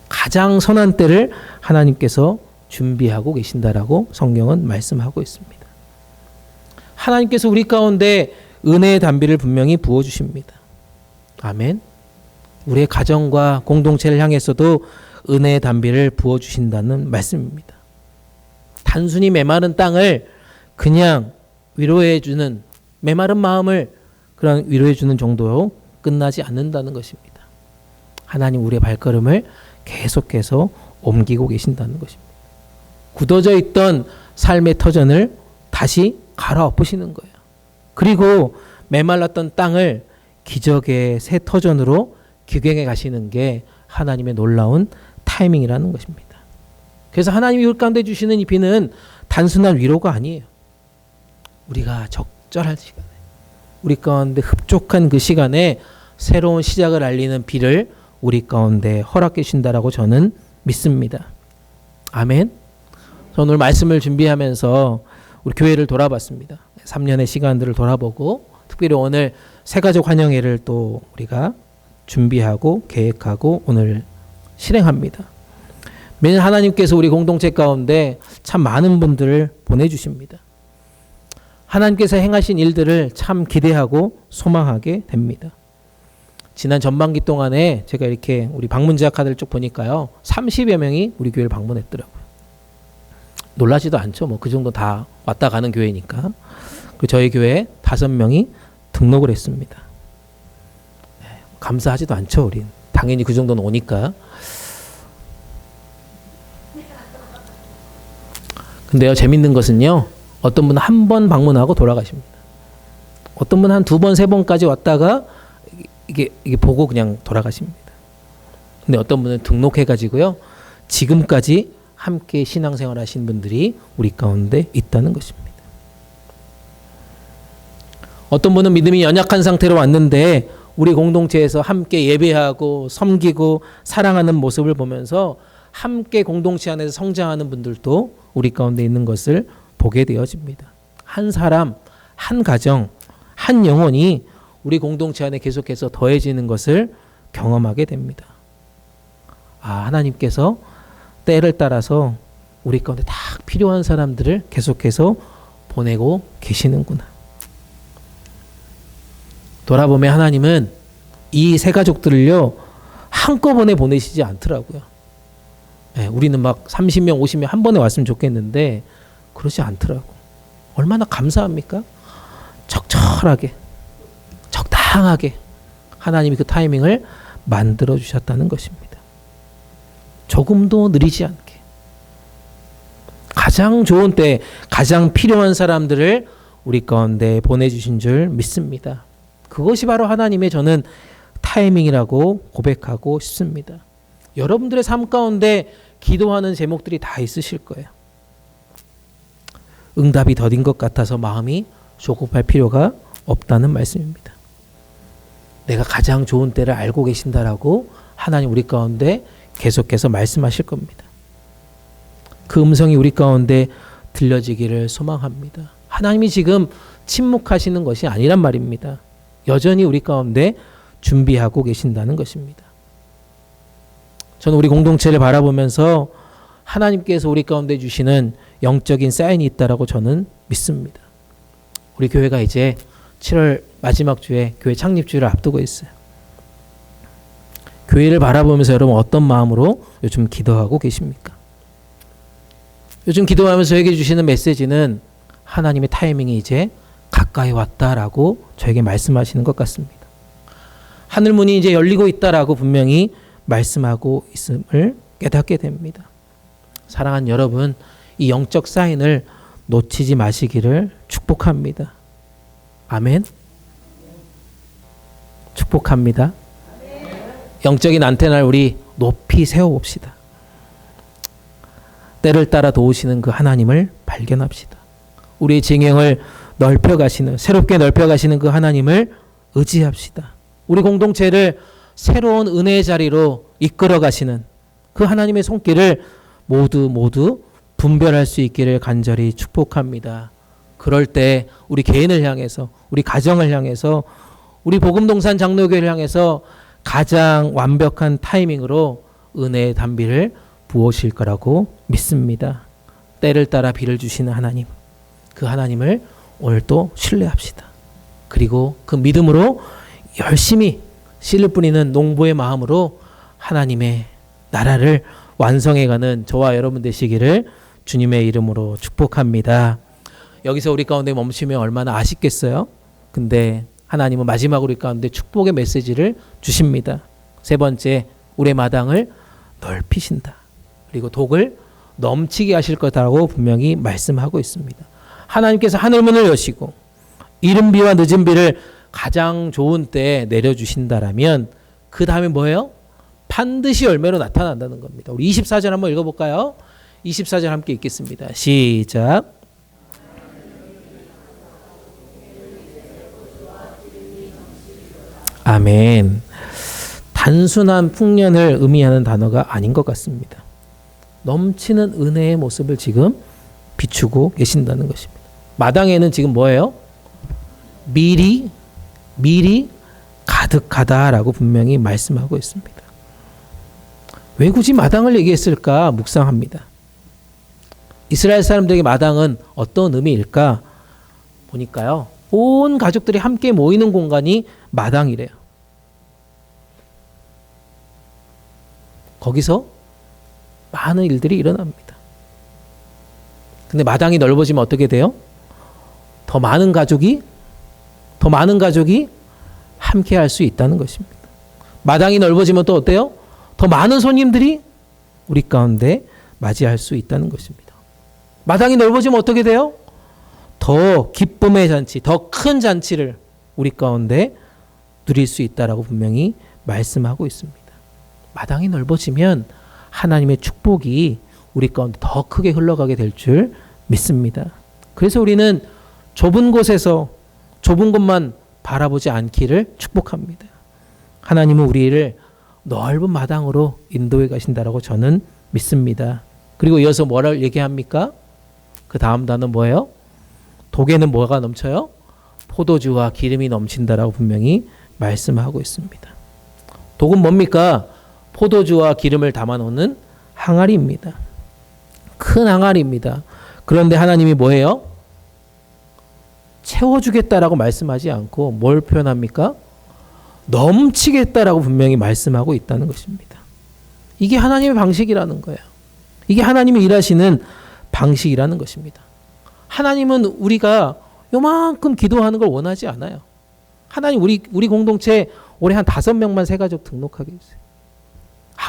가장 선한 때를 하나님께서 준비하고 계신다라고 성경은 말씀하고 있습니다. 하나님께서 우리 가운데 은혜의 단비를 분명히 부어주십니다. 아멘. 우리의 가정과 공동체를 향해서도 은혜의 단비를 부어주신다는 말씀입니다. 단순히 메마른 땅을 그냥 위로해주는, 메마른 마음을 그런 위로해주는 정도로 끝나지 않는다는 것입니다. 하나님 우리의 발걸음을 계속해서 옮기고 계신다는 것입니다. 굳어져 있던 삶의 터전을 다시 갈아엎으시는 거예요. 그리고 메말랐던 땅을 기적의 새 터전으로 기경해 가시는 게 하나님의 놀라운 타이밍이라는 것입니다. 그래서 하나님이 우리 가운데 주시는 이 비는 단순한 위로가 아니에요. 우리가 적절한 시간에, 우리 가운데 흡족한 그 시간에 새로운 시작을 알리는 비를 우리 가운데 허락해 주신다라고 저는 믿습니다. 아멘. 저는 오늘 말씀을 준비하면서 우리 교회를 돌아봤습니다. 3년의 시간들을 돌아보고 특별히 오늘 새가족 환영회를 또 우리가 준비하고 계획하고 오늘 실행합니다. 매년 하나님께서 우리 공동체 가운데 참 많은 분들을 보내주십니다. 하나님께서 행하신 일들을 참 기대하고 소망하게 됩니다. 지난 전반기 동안에 제가 이렇게 우리 방문자 카드를 쭉 보니까요, 30여 명이 우리 교회를 방문했더라고요. 놀라지도 않죠. 뭐 그 정도 다 왔다 가는 교회니까. 그리고 저희 교회에 5명이 등록을 했습니다. 감사하지도 않죠, 우린. 당연히 그 정도는 오니까. 근데요, 재밌는 것은요, 어떤 분은 한 번 방문하고 돌아가십니다. 어떤 분은 한 2번, 3번까지 왔다가 이게 보고 그냥 돌아가십니다. 근데 어떤 분은 등록해가지고요, 지금까지 함께 신앙생활 하신 분들이 우리 가운데 있다는 것입니다. 어떤 분은 믿음이 연약한 상태로 왔는데 우리 공동체에서 함께 예배하고 섬기고 사랑하는 모습을 보면서 함께 공동체 안에서 성장하는 분들도 우리 가운데 있는 것을 보게 되어집니다. 한 사람, 한 가정, 한 영혼이 우리 공동체 안에 계속해서 더해지는 것을 경험하게 됩니다. 아, 하나님께서 때를 따라서 우리 가운데 딱 필요한 사람들을 계속해서 보내고 계시는구나. 돌아보면 하나님은 이 세 가족들을요, 한꺼번에 보내시지 않더라고요. 네, 우리는 막 30명, 50명 한 번에 왔으면 좋겠는데 그렇지 않더라고. 얼마나 감사합니까? 적절하게, 적당하게 하나님이 그 타이밍을 만들어 주셨다는 것입니다. 조금도 느리지 않게 가장 좋은 때 가장 필요한 사람들을 우리 가운데 보내주신 줄 믿습니다. 그것이 바로 하나님의 저는 타이밍이라고 고백하고 싶습니다. 여러분들의 삶 가운데 기도하는 제목들이 다 있으실 거예요. 응답이 더딘 것 같아서 마음이 조급할 필요가 없다는 말씀입니다. 내가 가장 좋은 때를 알고 계신다라고 하나님 우리 가운데 계속해서 말씀하실 겁니다. 그 음성이 우리 가운데 들려지기를 소망합니다. 하나님이 지금 침묵하시는 것이 아니란 말입니다. 여전히 우리 가운데 준비하고 계신다는 것입니다. 저는 우리 공동체를 바라보면서 하나님께서 우리 가운데 주시는 영적인 사인이 있다라고 저는 믿습니다. 우리 교회가 이제 7월 마지막 주에 교회 창립주일을 앞두고 있어요. 교회를 바라보면서 여러분 어떤 마음으로 요즘 기도하고 계십니까? 요즘 기도하면서 저에게 주시는 메시지는 하나님의 타이밍이 이제 가까이 왔다라고 저에게 말씀하시는 것 같습니다. 하늘문이 이제 열리고 있다라고 분명히 말씀하고 있음을 깨닫게 됩니다. 사랑하는 여러분, 이 영적 사인을 놓치지 마시기를 축복합니다. 아멘. 축복합니다. 영적인 안테나를 우리 높이 세워봅시다. 때를 따라 도우시는 그 하나님을 발견합시다. 우리의 진영을 넓혀가시는, 새롭게 넓혀가시는 그 하나님을 의지합시다. 우리 공동체를 새로운 은혜의 자리로 이끌어가시는 그 하나님의 손길을 모두 분별할 수 있기를 간절히 축복합니다. 그럴 때 우리 개인을 향해서, 우리 가정을 향해서, 우리 복음동산 장로교회를 향해서 가장 완벽한 타이밍으로 은혜의 단비를 부으실 거라고 믿습니다. 때를 따라 비를 주시는 하나님, 그 하나님을 오늘 또 신뢰합시다. 그리고 그 믿음으로 열심히 씨를 뿌리는 농부의 마음으로 하나님의 나라를 완성해가는 저와 여러분 되시기를 주님의 이름으로 축복합니다. 여기서 우리 가운데 멈추면 얼마나 아쉽겠어요? 근데 하나님은 마지막으로 우리 가운데 축복의 메시지를 주십니다. 세 번째, 우리의 마당을 넓히신다. 그리고 독을 넘치게 하실 거다라고 분명히 말씀하고 있습니다. 하나님께서 하늘문을 여시고 이른 비와 늦은 비를 가장 좋은 때에 내려주신다라면 그 다음에 뭐예요? 반드시 열매로 나타난다는 겁니다. 우리 24절 한번 읽어볼까요? 24절 함께 읽겠습니다. 시작. 아멘. 단순한 풍년을 의미하는 단어가 아닌 것 같습니다. 넘치는 은혜의 모습을 지금 비추고 계신다는 것입니다. 마당에는 지금 뭐예요? 밀이 가득하다라고 분명히 말씀하고 있습니다. 왜 굳이 마당을 얘기했을까 묵상합니다. 이스라엘 사람들에게 마당은 어떤 의미일까 보니까요. 온 가족들이 함께 모이는 공간이 마당이래요. 거기서 많은 일들이 일어납니다. 근데 마당이 넓어지면 어떻게 돼요? 더 많은 가족이 함께 할 수 있다는 것입니다. 마당이 넓어지면 또 어때요? 더 많은 손님들이 우리 가운데 맞이할 수 있다는 것입니다. 마당이 넓어지면 어떻게 돼요? 더 기쁨의 잔치, 더 큰 잔치를 우리 가운데 누릴 수 있다라고 분명히 말씀하고 있습니다. 마당이 넓어지면 하나님의 축복이 우리 가운데 더 크게 흘러가게 될 줄 믿습니다. 그래서 우리는 좁은 곳에서 좁은 곳만 바라보지 않기를 축복합니다. 하나님은 우리를 넓은 마당으로 인도해 가신다라고 저는 믿습니다. 그리고 이어서 뭐를 얘기합니까? 그 다음 단어 뭐예요? 독에는 뭐가 넘쳐요? 포도주와 기름이 넘친다라고 분명히 말씀하고 있습니다. 독은 뭡니까? 포도주와 기름을 담아놓는 항아리입니다. 큰 항아리입니다. 그런데 하나님이 뭐예요? 채워주겠다라고 말씀하지 않고 뭘 표현합니까? 넘치겠다라고 분명히 말씀하고 있다는 것입니다. 이게 하나님의 방식이라는 거예요. 이게 하나님이 일하시는 방식이라는 것입니다. 하나님은 우리가 요만큼 기도하는 걸 원하지 않아요. 하나님 우리 공동체 올해 한 5명만 새가족 등록하게 해주세요.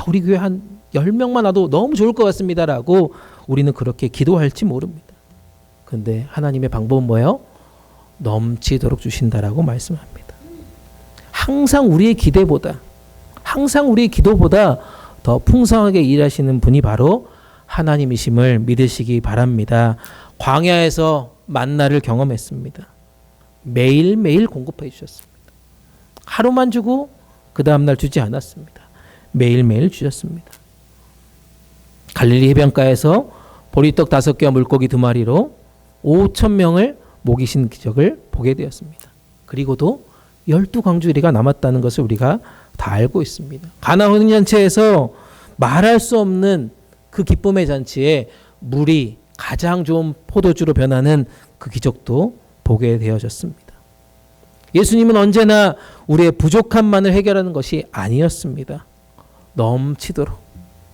우리 교회 한 10명만 와도 너무 좋을 것 같습니다라고 우리는 그렇게 기도할지 모릅니다. 그런데 하나님의 방법은 뭐예요? 넘치도록 주신다라고 말씀합니다. 항상 우리의 기도보다 더 풍성하게 일하시는 분이 바로 하나님이심을 믿으시기 바랍니다. 광야에서 만나를 경험했습니다. 매일매일 공급해 주셨습니다. 하루만 주고 그 다음날 주지 않았습니다. 매일매일 주셨습니다. 갈릴리 해변가에서 보리떡 5개와 물고기 2마리로 5,000명을 먹이신 기적을 보게 되었습니다. 그리고도 12광주리가 남았다는 것을 우리가 다 알고 있습니다. 가나 혼인잔치에서 말할 수 없는 그 기쁨의 잔치에 물이 가장 좋은 포도주로 변하는 그 기적도 보게 되어졌습니다. 예수님은 언제나 우리의 부족함만을 해결하는 것이 아니었습니다.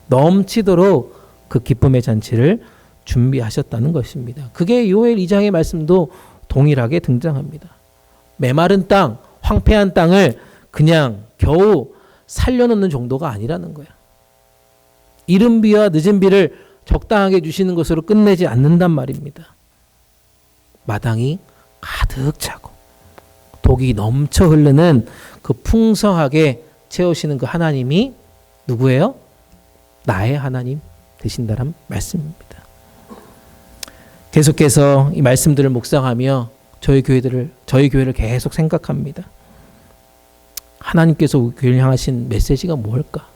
넘치도록 그 기쁨의 잔치를 준비하셨다는 것입니다. 그게 요엘 2장의 말씀도 동일하게 등장합니다. 메마른 땅, 황폐한 땅을 그냥 겨우 살려놓는 정도가 아니라는 거야. 이른 비와 늦은 비를 적당하게 주시는 것으로 끝내지 않는단 말입니다. 마당이 가득 차고 독이 넘쳐 흐르는 그 풍성하게 채우시는 그 하나님이 누구예요? 나의 하나님 되신다는 말씀입니다. 계속해서 이 말씀들을 묵상하며 저희 교회를 계속 생각합니다. 하나님께서 우리 교회를 향하신 메시지가 뭘까?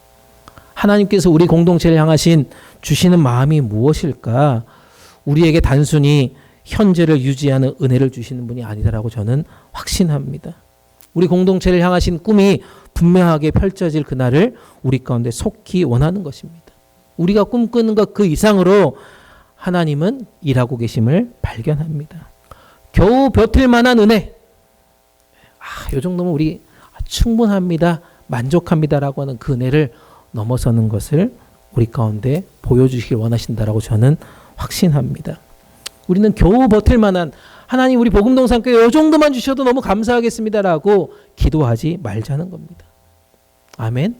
하나님께서 우리 공동체를 향하신 주시는 마음이 무엇일까? 우리에게 단순히 현재를 유지하는 은혜를 주시는 분이 아니다라고 저는 확신합니다. 우리 공동체를 향하신 꿈이 분명하게 펼쳐질 그날을 우리 가운데 속히 원하는 것입니다. 우리가 꿈꾸는 것 그 이상으로 하나님은 일하고 계심을 발견합니다. 겨우 버틸 만한 은혜. 이 정도면 우리 충분합니다. 만족합니다라고 하는 그 은혜를 넘어서는 것을 우리 가운데 보여주시길 원하신다라고 저는 확신합니다. 우리는 겨우 버틸 만한 하나님 우리 복음동산교회 이 정도만 주셔도 너무 감사하겠습니다라고 기도하지 말자는 겁니다. 아멘.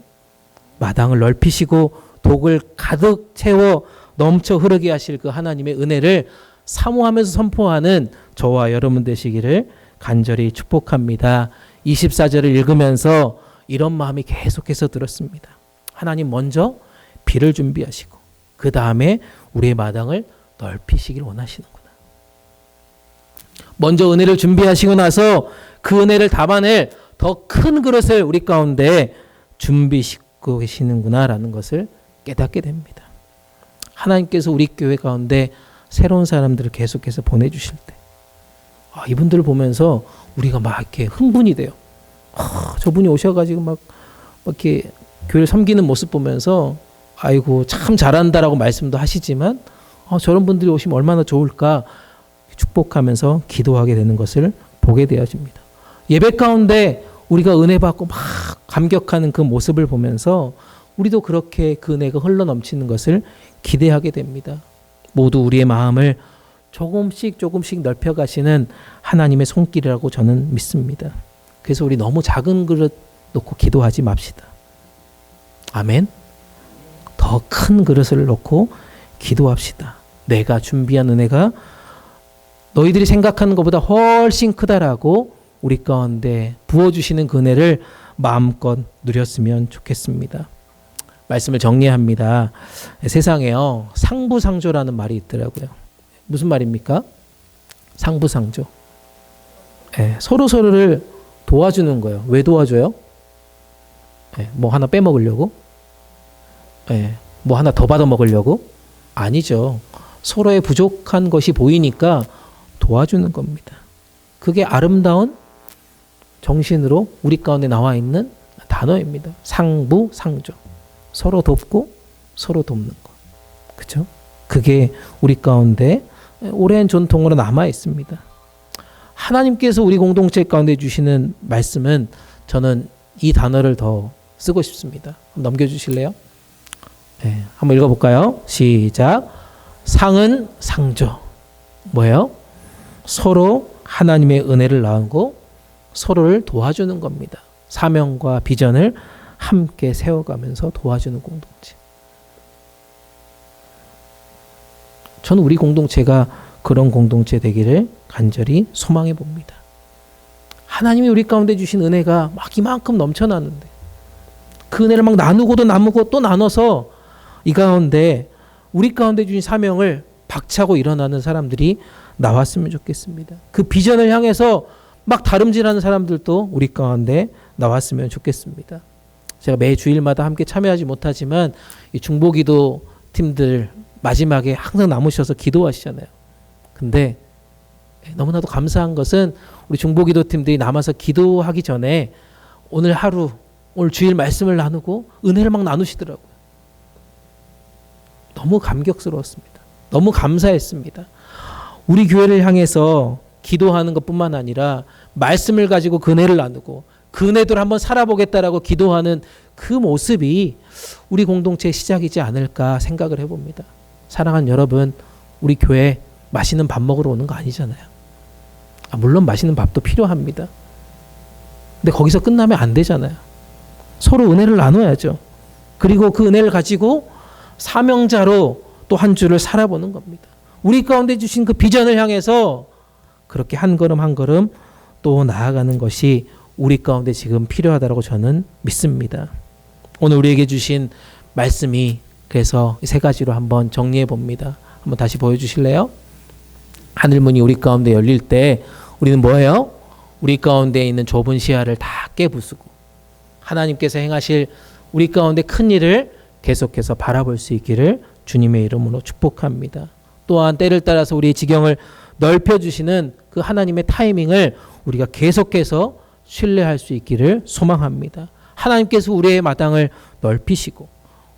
마당을 넓히시고 독을 가득 채워 넘쳐 흐르게 하실 그 하나님의 은혜를 사모하면서 선포하는 저와 여러분 되시기를 간절히 축복합니다. 24절을 읽으면서 이런 마음이 계속해서 들었습니다. 하나님 먼저 비를 준비하시고 그 다음에 우리의 마당을 넓히시길 원하시는구나. 먼저 은혜를 준비하시고 나서 그 은혜를 담아낼 더 큰 그릇을 우리 가운데 준비시키고 계시는구나라는 것을 깨닫게 됩니다. 하나님께서 우리 교회 가운데 새로운 사람들을 계속해서 보내주실 때 이분들을 보면서 우리가 막 이렇게 흥분이 돼요. 저분이 오셔가지고 막 이렇게 교회를 섬기는 모습 보면서 아이고 참 잘한다라고 말씀도 하시지만 저런 분들이 오시면 얼마나 좋을까 축복하면서 기도하게 되는 것을 보게 되어집니다. 예배 가운데 우리가 은혜 받고 막 감격하는 그 모습을 보면서 우리도 그렇게 그 은혜가 흘러 넘치는 것을 기대하게 됩니다. 모두 우리의 마음을 조금씩 넓혀가시는 하나님의 손길이라고 저는 믿습니다. 그래서 우리 너무 작은 그릇 놓고 기도하지 맙시다. 아멘. 더 큰 그릇을 놓고 기도합시다. 내가 준비한 은혜가 너희들이 생각하는 것보다 훨씬 크다라고 우리 가운데 부어주시는 그 은혜를 마음껏 누렸으면 좋겠습니다. 말씀을 정리합니다. 세상에요, 상부상조라는 말이 있더라고요. 무슨 말입니까? 상부상조. 서로를 도와주는 거예요. 왜 도와줘요? 뭐 하나 빼먹으려고? 뭐 하나 더 받아 먹으려고? 아니죠. 서로의 부족한 것이 보이니까 도와주는 겁니다. 그게 아름다운 정신으로 우리 가운데 나와 있는 단어입니다. 상부상조. 서로 돕고 서로 돕는 것. 그렇죠? 그게 우리 가운데 오랜 전통으로 남아 있습니다. 하나님께서 우리 공동체 가운데 주시는 말씀은 저는 이 단어를 더 쓰고 싶습니다. 한번 넘겨주실래요? 한번 읽어볼까요? 시작. 상은 상조. 뭐예요? 서로 하나님의 은혜를 나누고 서로를 도와주는 겁니다. 사명과 비전을 함께 세워가면서 도와주는 공동체. 저는 우리 공동체가 그런 공동체 되기를 간절히 소망해 봅니다. 하나님이 우리 가운데 주신 은혜가 막 이만큼 넘쳐나는데 그 은혜를 막 나누고도 나누고 또 나눠서 이 가운데 우리 가운데 주신 사명을 박차고 일어나는 사람들이 나왔으면 좋겠습니다. 그 비전을 향해서 막 다름질하는 사람들도 우리 가운데 나왔으면 좋겠습니다. 제가 매 주일마다 함께 참여하지 못하지만 이 중보기도 팀들 마지막에 항상 남으셔서 기도하시잖아요. 근데 너무나도 감사한 것은 우리 중보기도 팀들이 남아서 기도하기 전에 오늘 하루, 오늘 주일 말씀을 나누고 은혜를 막 나누시더라고요. 너무 감격스러웠습니다. 너무 감사했습니다. 우리 교회를 향해서 기도하는 것뿐만 아니라 말씀을 가지고 그 은혜를 나누고 그 은혜대로 한번 살아보겠다라고 기도하는 그 모습이 우리 공동체의 시작이지 않을까 생각을 해봅니다. 사랑하는 여러분, 우리 교회 맛있는 밥 먹으러 오는 거 아니잖아요. 물론 맛있는 밥도 필요합니다. 근데 거기서 끝나면 안 되잖아요. 서로 은혜를 나눠야죠. 그리고 그 은혜를 가지고 사명자로 또 한 주를 살아보는 겁니다. 우리 가운데 주신 그 비전을 향해서 그렇게 한 걸음 한 걸음 또 나아가는 것이 우리 가운데 지금 필요하다고 저는 믿습니다. 오늘 우리에게 주신 말씀이 그래서 세 가지로 한번 정리해 봅니다. 한번 다시 보여주실래요? 하늘문이 우리 가운데 열릴 때 우리는 뭐예요? 우리 가운데 있는 좁은 시야를 다 깨부수고 하나님께서 행하실 우리 가운데 큰 일을 계속해서 바라볼 수 있기를 주님의 이름으로 축복합니다. 또한 때를 따라서 우리의 지경을 넓혀주시는 그 하나님의 타이밍을 우리가 계속해서 신뢰할 수 있기를 소망합니다. 하나님께서 우리의 마당을 넓히시고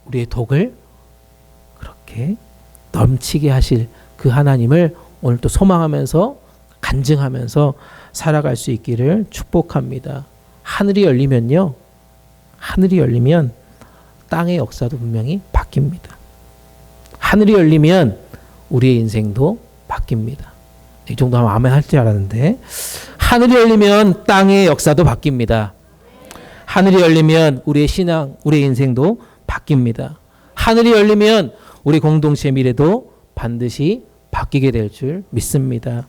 우리의 독을 그렇게 넘치게 하실 그 하나님을 오늘 또 소망하면서 간증하면서 살아갈 수 있기를 축복합니다. 하늘이 열리면요. 하늘이 열리면 땅의 역사도 분명히 바뀝니다. 하늘이 열리면 우리의 인생도 바뀝니다. 이 정도 하면 아멘 할 줄 알았는데 하늘이 열리면 땅의 역사도 바뀝니다. 하늘이 열리면 우리의 신앙, 우리의 인생도 바뀝니다. 하늘이 열리면 우리 공동체 미래도 반드시 바뀌게 될 줄 믿습니다.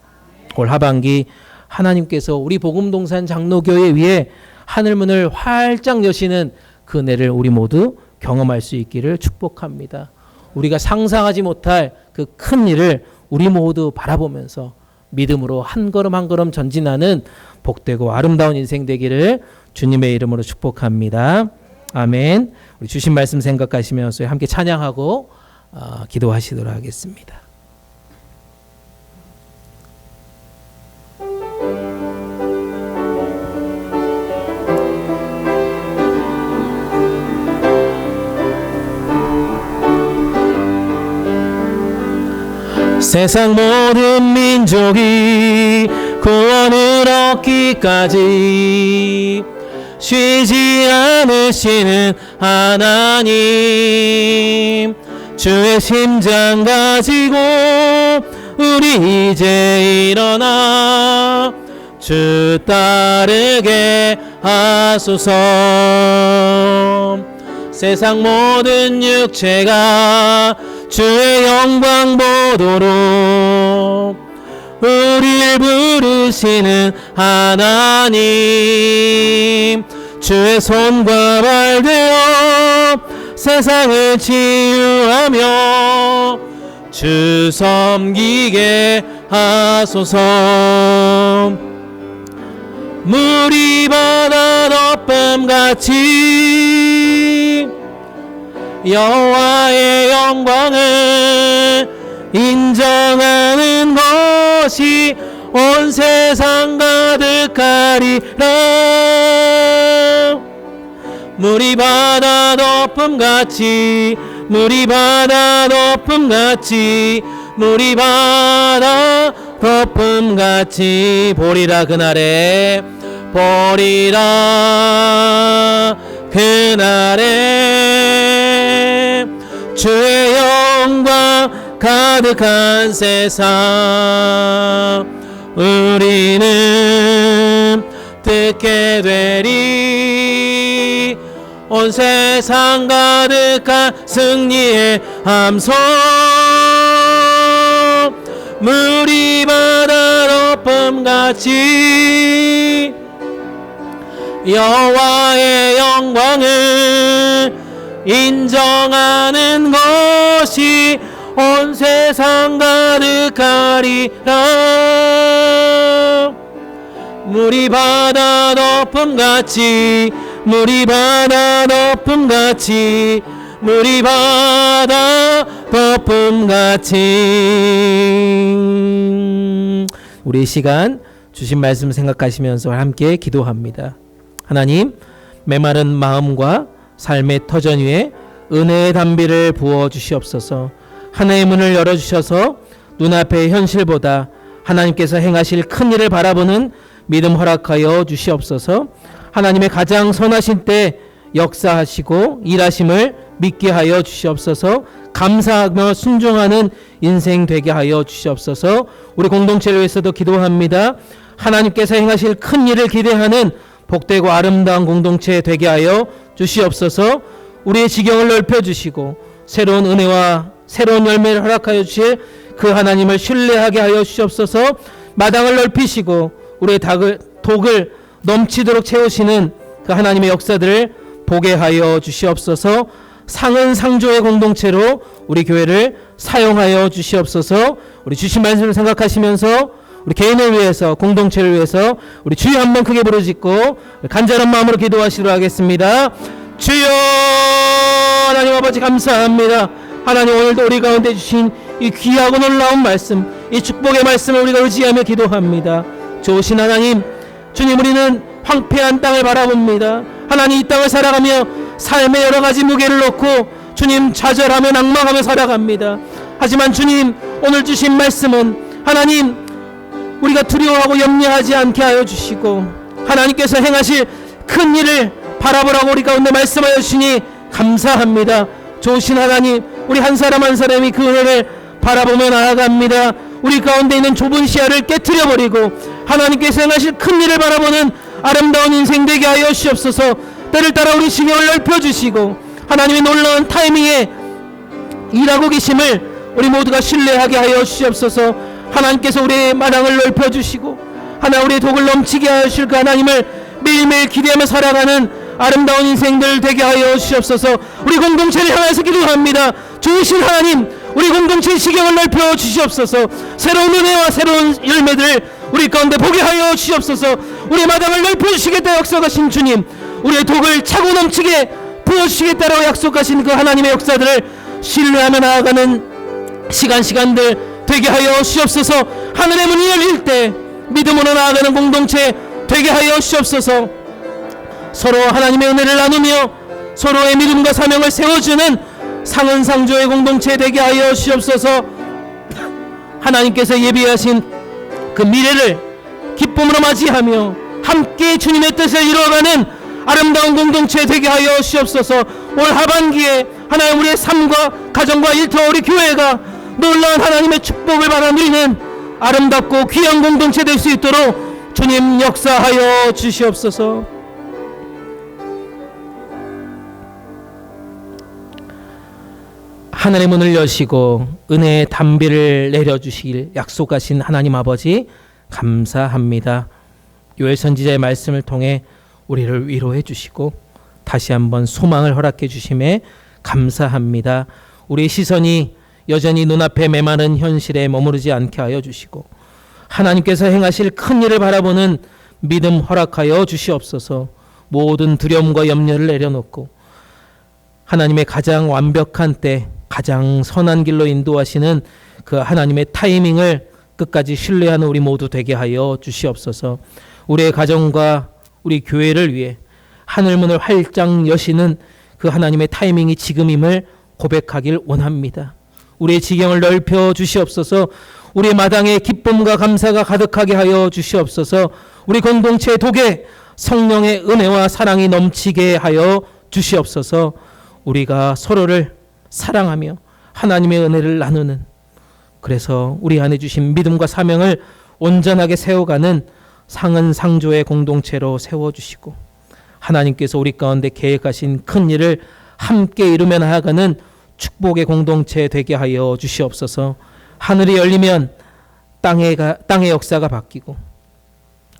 올 하반기 하나님께서 우리 복음동산 장로교회 위에 하늘문을 활짝 여시는 그 은혜를 우리 모두 경험할 수 있기를 축복합니다. 우리가 상상하지 못할 그 큰 일을 우리 모두 바라보면서 믿음으로 한 걸음 한 걸음 전진하는 복되고 아름다운 인생 되기를 주님의 이름으로 축복합니다. 아멘. 우리 주신 말씀 생각하시면서 함께 찬양하고 기도하시도록 하겠습니다. 세상 모든 민족이 구원을 얻기까지 쉬지 않으시는 하나님, 주의 심장 가지고 우리 이제 일어나 주 따르게 하소서. 세상 모든 육체가 주의 영광 보도록 우리를 부르시는 하나님, 주의 손과 발 되어 세상을 치유하며 주 섬기게 하소서. 물이 바다 덮음같이 여호와의 영광을 인정하는 것이 온 세상 가득하리라. 물이 바다 덮음같이, 물이 바다 덮음같이, 물이 바다 덮음같이 보리라 그날에, 보리라 그날에 주의 영광 가득한 세상 우리는 듣게 되리. 온 세상 가득한 승리의 함성, 물이 바다 덮음같이 여호와의 영광을 인정하는 것이 온 세상 가득하리라. 물이 바다 덮음같이, 물이 바다 덮음같이, 물이 바다 덮음같이. 우리 이 시간 주신 말씀 생각하시면서 함께 기도합니다. 하나님, 메마른 마음과 삶의 터전 위에 은혜의 담비를 부어 주시옵소서. 하나의 문을 열어주셔서 눈앞의 현실보다 하나님께서 행하실 큰 일을 바라보는 믿음 허락하여 주시옵소서. 하나님의 가장 선하신 때 역사하시고 일하심을 믿게 하여 주시옵소서. 감사하며 순종하는 인생 되게 하여 주시옵소서. 우리 공동체를 위해서도 기도합니다. 하나님께서 행하실 큰 일을 기대하는 복되고 아름다운 공동체 되게 하여 주시옵소서. 우리의 지경을 넓혀주시고 새로운 은혜와 새로운 열매를 허락하여 주실 그 하나님을 신뢰하게 하여 주시옵소서. 마당을 넓히시고 우리의 독을 넘치도록 채우시는 그 하나님의 역사들을 보게 하여 주시옵소서. 상은 상조의 공동체로 우리 교회를 사용하여 주시옵소서. 우리 주신 말씀을 생각하시면서 우리 개인을 위해서, 공동체를 위해서 우리 주여 한번 크게 부르짖고 간절한 마음으로 기도하시도록 하겠습니다. 주여, 하나님 아버지 감사합니다. 하나님, 오늘도 우리 가운데 주신 이 귀하고 놀라운 말씀, 이 축복의 말씀을 우리가 의지하며 기도합니다. 좋으신 하나님, 주님, 우리는 황폐한 땅을 바라봅니다. 하나님, 이 땅을 살아가며 삶의 여러 가지 무게를 놓고 주님 좌절하며 낙망하며 살아갑니다. 하지만 주님, 오늘 주신 말씀은 하나님, 우리가 두려워하고 염려하지 않게 하여 주시고 하나님께서 행하실 큰 일을 바라보라고 우리 가운데 말씀하여 주시니 감사합니다. 좋으신 하나님, 우리 한 사람 한 사람이 그 은혜를 바라보며 나아갑니다. 우리 가운데 있는 좁은 시야를 깨트려버리고 하나님께서 행하실 큰 일을 바라보는 아름다운 인생 되게 하여 주시옵소서. 때를 따라 우리 신경을 넓혀주시고 하나님의 놀라운 타이밍에 일하고 계심을 우리 모두가 신뢰하게 하여 주시옵소서. 하나님께서 우리의 마당을 넓혀주시고 하나 우리의 독을 넘치게 하여 주실 그 하나님을 매일매일 기대하며 살아가는 아름다운 인생들 되게 하여 주시옵소서. 우리 공동체를 향해서 기도합니다. 좋으신 하나님, 우리 공동체의 시경을 넓혀 주시옵소서. 새로운 은혜와 새로운 열매들 우리 가운데 보게 하여 주시옵소서. 우리 마당을 넓혀 주시겠다 약속하신 주님, 우리의 독을 차고 넘치게 부어주시겠다라고 약속하신 그 하나님의 역사들을 신뢰하며 나아가는 시간들 되게 하여 주시옵소서. 하늘의 문이 열릴 때 믿음으로 나아가는 공동체 되게 하여 주시옵소서. 서로 하나님의 은혜를 나누며 서로의 믿음과 사명을 세워주는 상은상조의 공동체 되게 하여 주시옵소서. 하나님께서 예비하신 그 미래를 기쁨으로 맞이하며 함께 주님의 뜻을 이루어가는 아름다운 공동체 되게 하여 주시옵소서. 올 하반기에 하나님 우리의 삶과 가정과 일터 우리 교회가 놀라운 하나님의 축복을 받아 누리는 아름답고 귀한 공동체 될 수 있도록 주님 역사하여 주시옵소서. 하늘의 문을 여시고 은혜의 담비를 내려주시길 약속하신 하나님 아버지 감사합니다. 요엘 선지자의 말씀을 통해 우리를 위로해 주시고 다시 한번 소망을 허락해 주심에 감사합니다. 우리의 시선이 여전히 눈앞에 메마른 현실에 머무르지 않게 하여 주시고 하나님께서 행하실 큰 일을 바라보는 믿음 허락하여 주시옵소서. 모든 두려움과 염려를 내려놓고 하나님의 가장 완벽한 때 가장 선한 길로 인도하시는 그 하나님의 타이밍을 끝까지 신뢰하는 우리 모두 되게 하여 주시옵소서. 우리의 가정과 우리 교회를 위해 하늘문을 활짝 여시는 그 하나님의 타이밍이 지금임을 고백하길 원합니다. 우리의 지경을 넓혀 주시옵소서. 우리의 마당에 기쁨과 감사가 가득하게 하여 주시옵소서. 우리 공동체의 독에 성령의 은혜와 사랑이 넘치게 하여 주시옵소서. 우리가 서로를 사랑하며 하나님의 은혜를 나누는, 그래서 우리 안에 주신 믿음과 사명을 온전하게 세워가는 상은상조의 공동체로 세워주시고 하나님께서 우리 가운데 계획하신 큰 일을 함께 이루며 나아가는 축복의 공동체 되게 하여 주시옵소서. 하늘이 열리면 땅의 역사가 바뀌고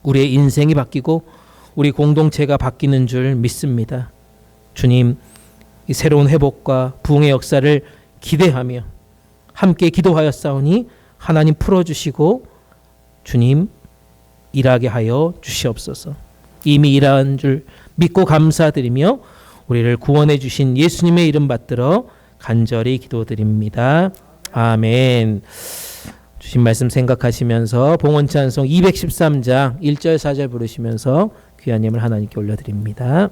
우리의 인생이 바뀌고 우리 공동체가 바뀌는 줄 믿습니다. 주님, 이 새로운 회복과 부흥의 역사를 기대하며 함께 기도하였사오니 하나님 풀어주시고 주님 일하게 하여 주시옵소서. 이미 일한 줄 믿고 감사드리며 우리를 구원해 주신 예수님의 이름 받들어 간절히 기도드립니다. 아멘. 주신 말씀 생각하시면서 봉헌찬송 213장 1절 4절 부르시면서 귀한 예물 하나님께 올려드립니다.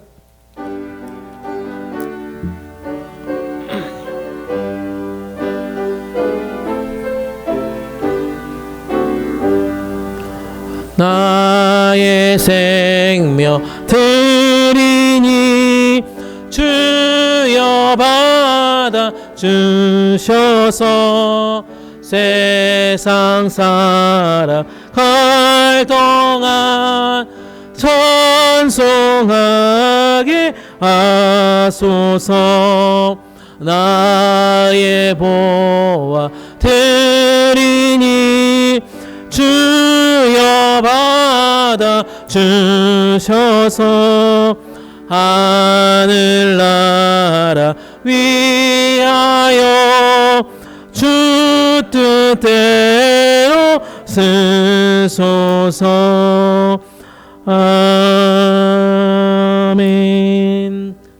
나의 생명 드리니 주여 받아 주셔서 세상 살아갈 동안 찬송하게 하소서. 나의 보아 드리니 주여 받아 주셔서 하늘나라 위하여 주 뜻대로 쓰소서. 아멘.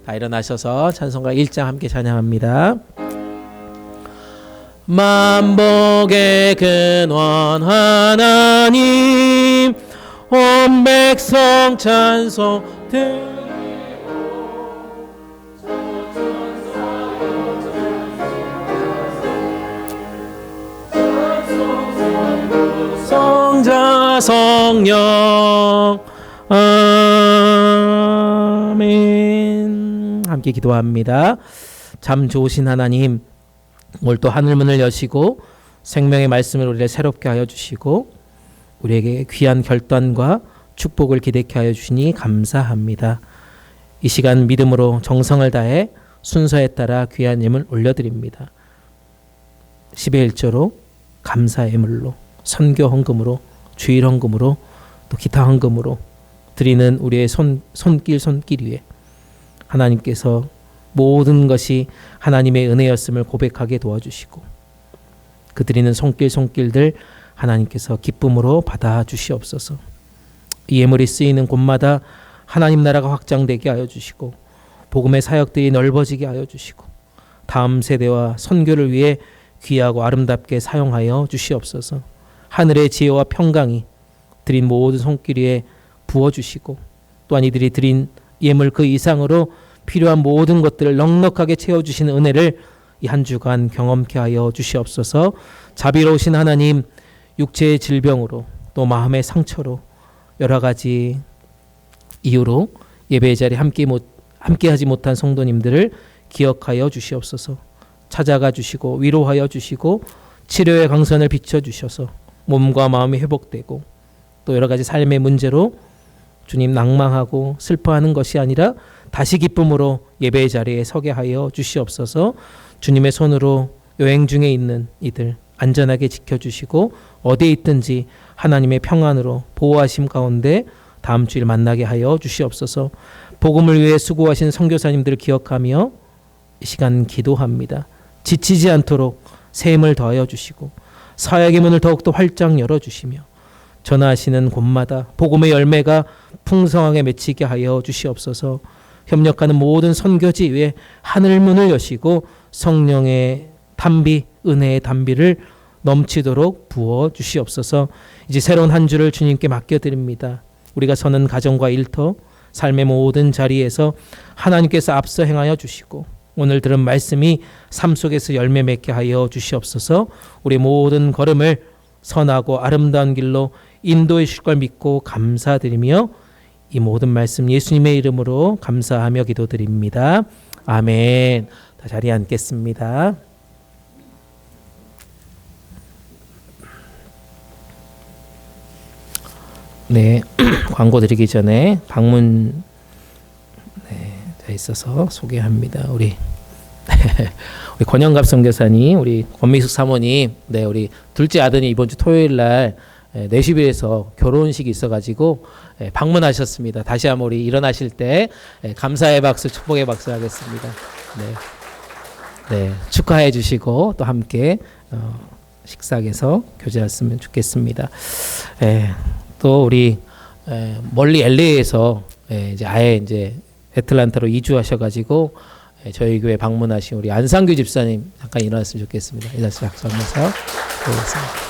다 일어나셔서 찬송가 1장 함께 찬양합니다. 만복의 근원 하나님 온 백성 찬송 드리고 성자 성령 아멘. 함께 기도합니다. 참 좋으신 하나님, 오늘 또 하늘문을 여시고 생명의 말씀을 우리를 새롭게 하여 주시고 우리에게 귀한 결단과 축복을 기대케 하여 주시니 감사합니다. 이 시간 믿음으로 정성을 다해 순서에 따라 귀한 예물 올려드립니다. 10의 1조로 감사 예물로 선교 헌금으로 주일 헌금으로 또 기타 헌금으로 드리는 우리의 손길 위에 하나님께서 모든 것이 하나님의 은혜였음을 고백하게 도와주시고 그 드리는 손길들 하나님께서 기쁨으로 받아주시옵소서. 이 예물이 쓰이는 곳마다 하나님 나라가 확장되게 하여 주시고 복음의 사역들이 넓어지게 하여 주시고 다음 세대와 선교를 위해 귀하고 아름답게 사용하여 주시옵소서. 하늘의 지혜와 평강이 드린 모든 손길 위에 부어주시고 또한 이들이 드린 예물 그 이상으로 필요한 모든 것들을 넉넉하게 채워주시는 은혜를 이 한 주간 경험케 하여 주시옵소서. 자비로우신 하나님, 육체의 질병으로 또 마음의 상처로 여러 가지 이유로 예배의 자리에 함께하지 못한 성도님들을 기억하여 주시옵소서. 찾아가 주시고 위로하여 주시고 치료의 강선을 비춰주셔서 몸과 마음이 회복되고 또 여러 가지 삶의 문제로 주님 낭망하고 슬퍼하는 것이 아니라 다시 기쁨으로 예배의 자리에 서게 하여 주시옵소서. 주님의 손으로 여행 중에 있는 이들 안전하게 지켜주시고 어디에 있든지 하나님의 평안으로 보호하심 가운데 다음 주일 만나게 하여 주시옵소서. 복음을 위해 수고하신 선교사님들을 기억하며 이 시간 기도합니다. 지치지 않도록 새 힘을 더하여 주시고 사역의 문을 더욱더 활짝 열어주시며 전하시는 곳마다 복음의 열매가 풍성하게 맺히게 하여 주시옵소서. 협력하는 모든 선교지 위에 하늘문을 여시고 성령의 담비, 은혜의 담비를 넘치도록 부어 주시옵소서. 이제 새로운 한 주를 주님께 맡겨드립니다. 우리가 서는 가정과 일터, 삶의 모든 자리에서 하나님께서 앞서 행하여 주시고 오늘 들은 말씀이 삶 속에서 열매 맺게 하여 주시옵소서. 우리 모든 걸음을 선하고 아름다운 길로 인도해 주실 걸 믿고 감사드리며 이 모든 말씀 예수님의 이름으로 감사하며 기도드립니다. 아멘. 다 자리에 앉겠습니다. 네, 광고 드리기 전에 방문 돼 있어서 소개합니다. 우리 권영갑 선교사님, 우리 권미숙 사모님, 네, 우리 둘째 아들이 이번 주 토요일 날 내시비에서 결혼식이 있어가지고 방문하셨습니다. 다시 한번 우리 일어나실 때 감사의 박수, 축복의 박수 하겠습니다. 네, 축하해 주시고 또 함께 식사에서 교제했으면 좋겠습니다. 또 우리 멀리 LA에서 이제 아예 이제 애틀란타로 이주하셔가지고 저희 교회 방문하신 우리 안상규 집사님 잠깐 일어났으면 좋겠습니다. 일어나서 박수하면서 보겠습니다.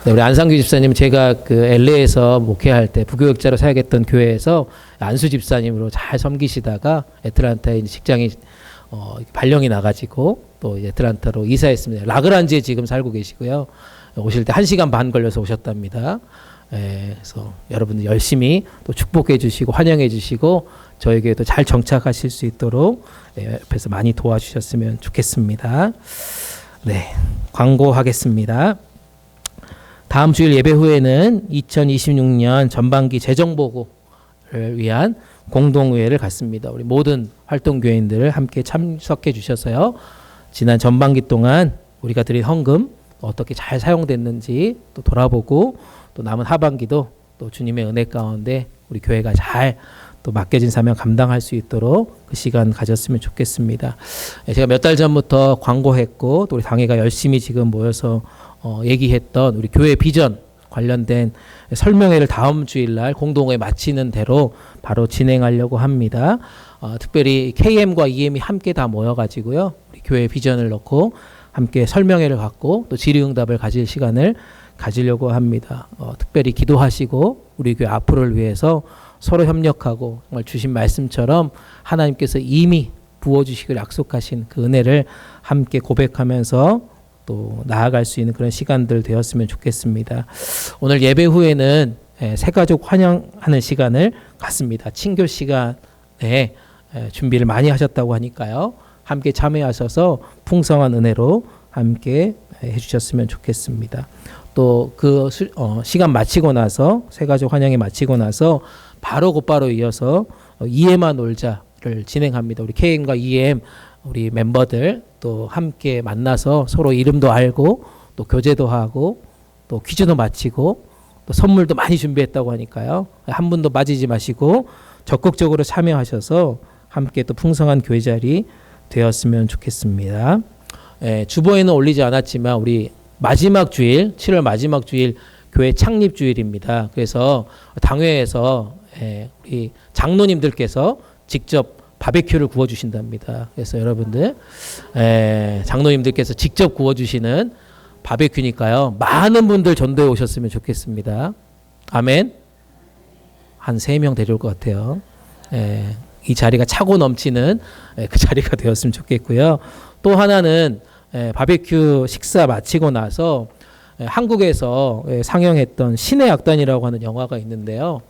네, 우리 안상규 집사님 제가 그 LA에서 목회할 때 부교육자로 사역했던 교회에서 안수 집사님으로 잘 섬기시다가 애틀란타에 직장이 발령이 나가지고 또 애틀란타로 이사했습니다. 라그란지에 지금 살고 계시고요. 오실 때 1시간 반 걸려서 오셨답니다. 그래서 여러분들 열심히 또 축복해 주시고 환영해 주시고 저에게도 잘 정착하실 수 있도록 옆에서 많이 도와주셨으면 좋겠습니다. 네, 광고하겠습니다. 다음 주일 예배 후에는 2026년 전반기 재정보고를 위한 공동회의를 갖습니다. 우리 모든 활동교인들 함께 참석해 주셔서요. 지난 전반기 동안 우리가 드린 헌금 어떻게 잘 사용됐는지 또 돌아보고 또 남은 하반기도 또 주님의 은혜 가운데 우리 교회가 잘 또 맡겨진 사명 감당할 수 있도록 그 시간 가졌으면 좋겠습니다. 제가 몇 달 전부터 광고했고 또 우리 당회가 열심히 지금 모여서 얘기했던 우리 교회 비전 관련된 설명회를 다음 주일날 공동회 마치는 대로 바로 진행하려고 합니다. 특별히 KM과 EM이 함께 다 모여가지고요. 우리 교회 비전을 넣고 함께 설명회를 갖고 또 질의응답을 가질 시간을 가지려고 합니다. 특별히 기도하시고 우리 교회 앞으로를 위해서 서로 협력하고 정말 주신 말씀처럼 하나님께서 이미 부어주시기를 약속하신 그 은혜를 함께 고백하면서 또 나아갈 수 있는 그런 시간들 되었으면 좋겠습니다. 오늘 예배 후에는 새가족 환영하는 시간을 갖습니다. 친교 시간에 준비를 많이 하셨다고 하니까요. 함께 참여하셔서 풍성한 은혜로 함께 해주셨으면 좋겠습니다. 또 그 시간 마치고 나서 새가족 환영이 마치고 나서 바로 곧바로 이어서 EM아 놀자를 진행합니다. 우리 KM과 EM 우리 멤버들 또 함께 만나서 서로 이름도 알고 또 교제도 하고 또 퀴즈도 마치고 또 선물도 많이 준비했다고 하니까요. 한 분도 빠지지 마시고 적극적으로 참여하셔서 함께 또 풍성한 교회 자리 되었으면 좋겠습니다. 주보에는 올리지 않았지만 우리 마지막 주일, 7월 마지막 주일 교회 창립 주일입니다. 그래서 당회에서 우리 장로님들께서 직접 바베큐를 구워 주신답니다. 그래서 여러분들 장로님들께서 직접 구워 주시는 바베큐니까요. 많은 분들 전도해 오셨으면 좋겠습니다. 아멘. 한 3명 데려올 것 같아요. 이 자리가 차고 넘치는 그 자리가 되었으면 좋겠고요. 또 하나는 바베큐 식사 마치고 나서 한국에서 상영했던 신의 악단이라고 하는 영화가 있는데요.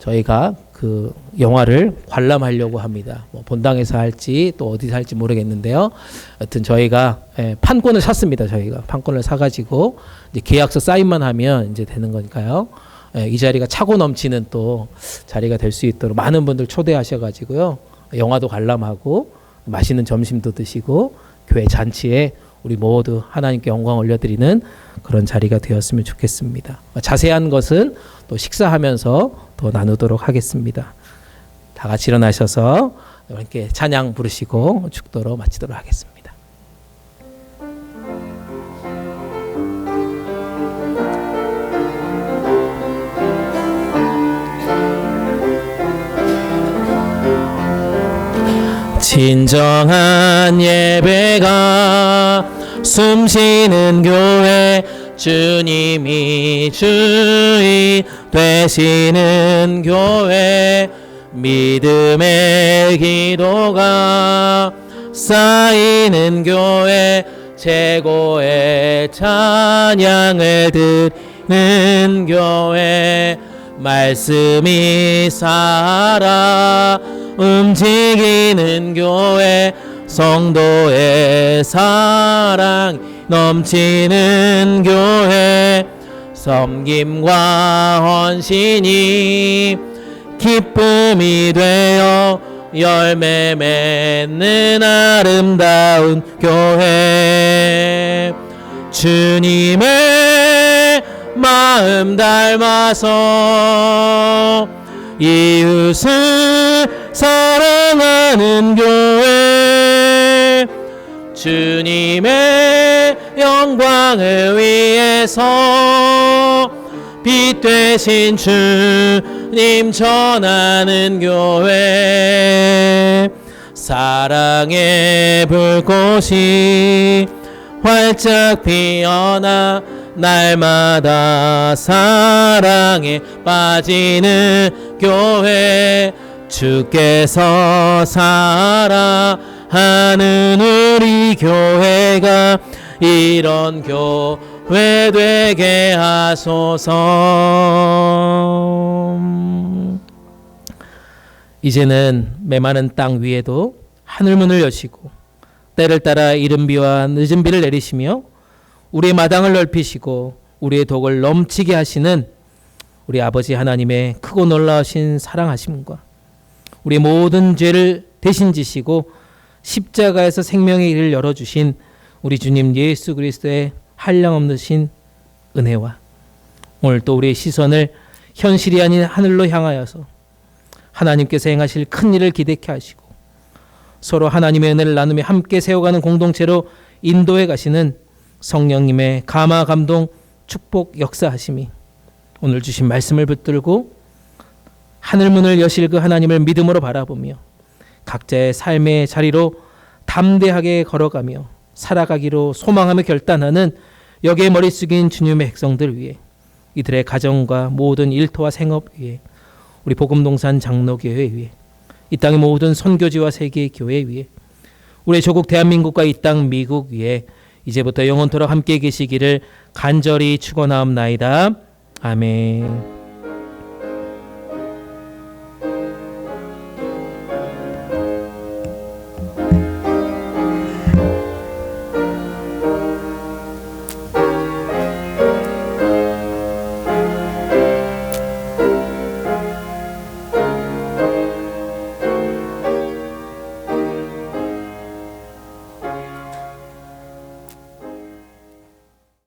저희가 그 영화를 관람하려고 합니다. 뭐 본당에서 할지 또 어디서 할지 모르겠는데요. 여튼 저희가 판권을 샀습니다. 저희가 판권을 사가지고 이제 계약서 사인만 하면 이제 되는 거니까요. 이 자리가 차고 넘치는 또 자리가 될 수 있도록 많은 분들 초대하셔가지고요. 영화도 관람하고 맛있는 점심도 드시고 교회 잔치에 우리 모두 하나님께 영광 올려드리는 그런 자리가 되었으면 좋겠습니다. 자세한 것은 또 식사하면서 더 나누도록 하겠습니다. 다 같이 일어나셔서 함께 찬양 부르시고 축도로 마치도록 하겠습니다. 진정한 예배가 숨쉬는 교회, 주님이 주인 되시는 교회, 믿음의 기도가 쌓이는 교회, 최고의 찬양을 드리는 교회, 말씀이 살아 움직이는 교회, 성도의 사랑 넘치는 교회, 섬김과 헌신이 기쁨이 되어 열매 맺는 아름다운 교회, 주님의 마음 닮아서 이웃을 사랑하는 교회, 주님의 영광을 위해서 빛 되신 주님 전하는 교회, 사랑의 불꽃이 활짝 피어나 날마다 사랑에 빠지는 교회, 주께서 사랑하는 우리 교회가 이런 교회 되게 하소서. 이제는 메마른 땅 위에도 하늘문을 여시고 때를 따라 이른 비와 늦은 비를 내리시며 우리의 마당을 넓히시고 우리의 독을 넘치게 하시는 우리 아버지 하나님의 크고 놀라우신 사랑하심과 우리의 모든 죄를 대신 지시고 십자가에서 생명의 길을 열어주신 우리 주님 예수 그리스도의 한량없으신 은혜와 오늘 또 우리의 시선을 현실이 아닌 하늘로 향하여서 하나님께서 행하실 큰 일을 기대케 하시고 서로 하나님의 은혜를 나누며 함께 세워가는 공동체로 인도해 가시는 성령님의 감화 감동 축복 역사하심이 오늘 주신 말씀을 붙들고 하늘문을 여실 그 하나님을 믿음으로 바라보며 각자의 삶의 자리로 담대하게 걸어가며 살아가기로 소망하며 결단하는 여기에 머리 숙인 주님의 백성들 위해 이들의 가정과 모든 일터와 생업 위해 우리 복음동산 장로교회 위해 이 땅의 모든 선교지와 세계의 교회 위해 우리 조국 대한민국과 이 땅 미국 위에 이제부터 영원토록 함께 계시기를 간절히 축원하옵나이다. 아멘.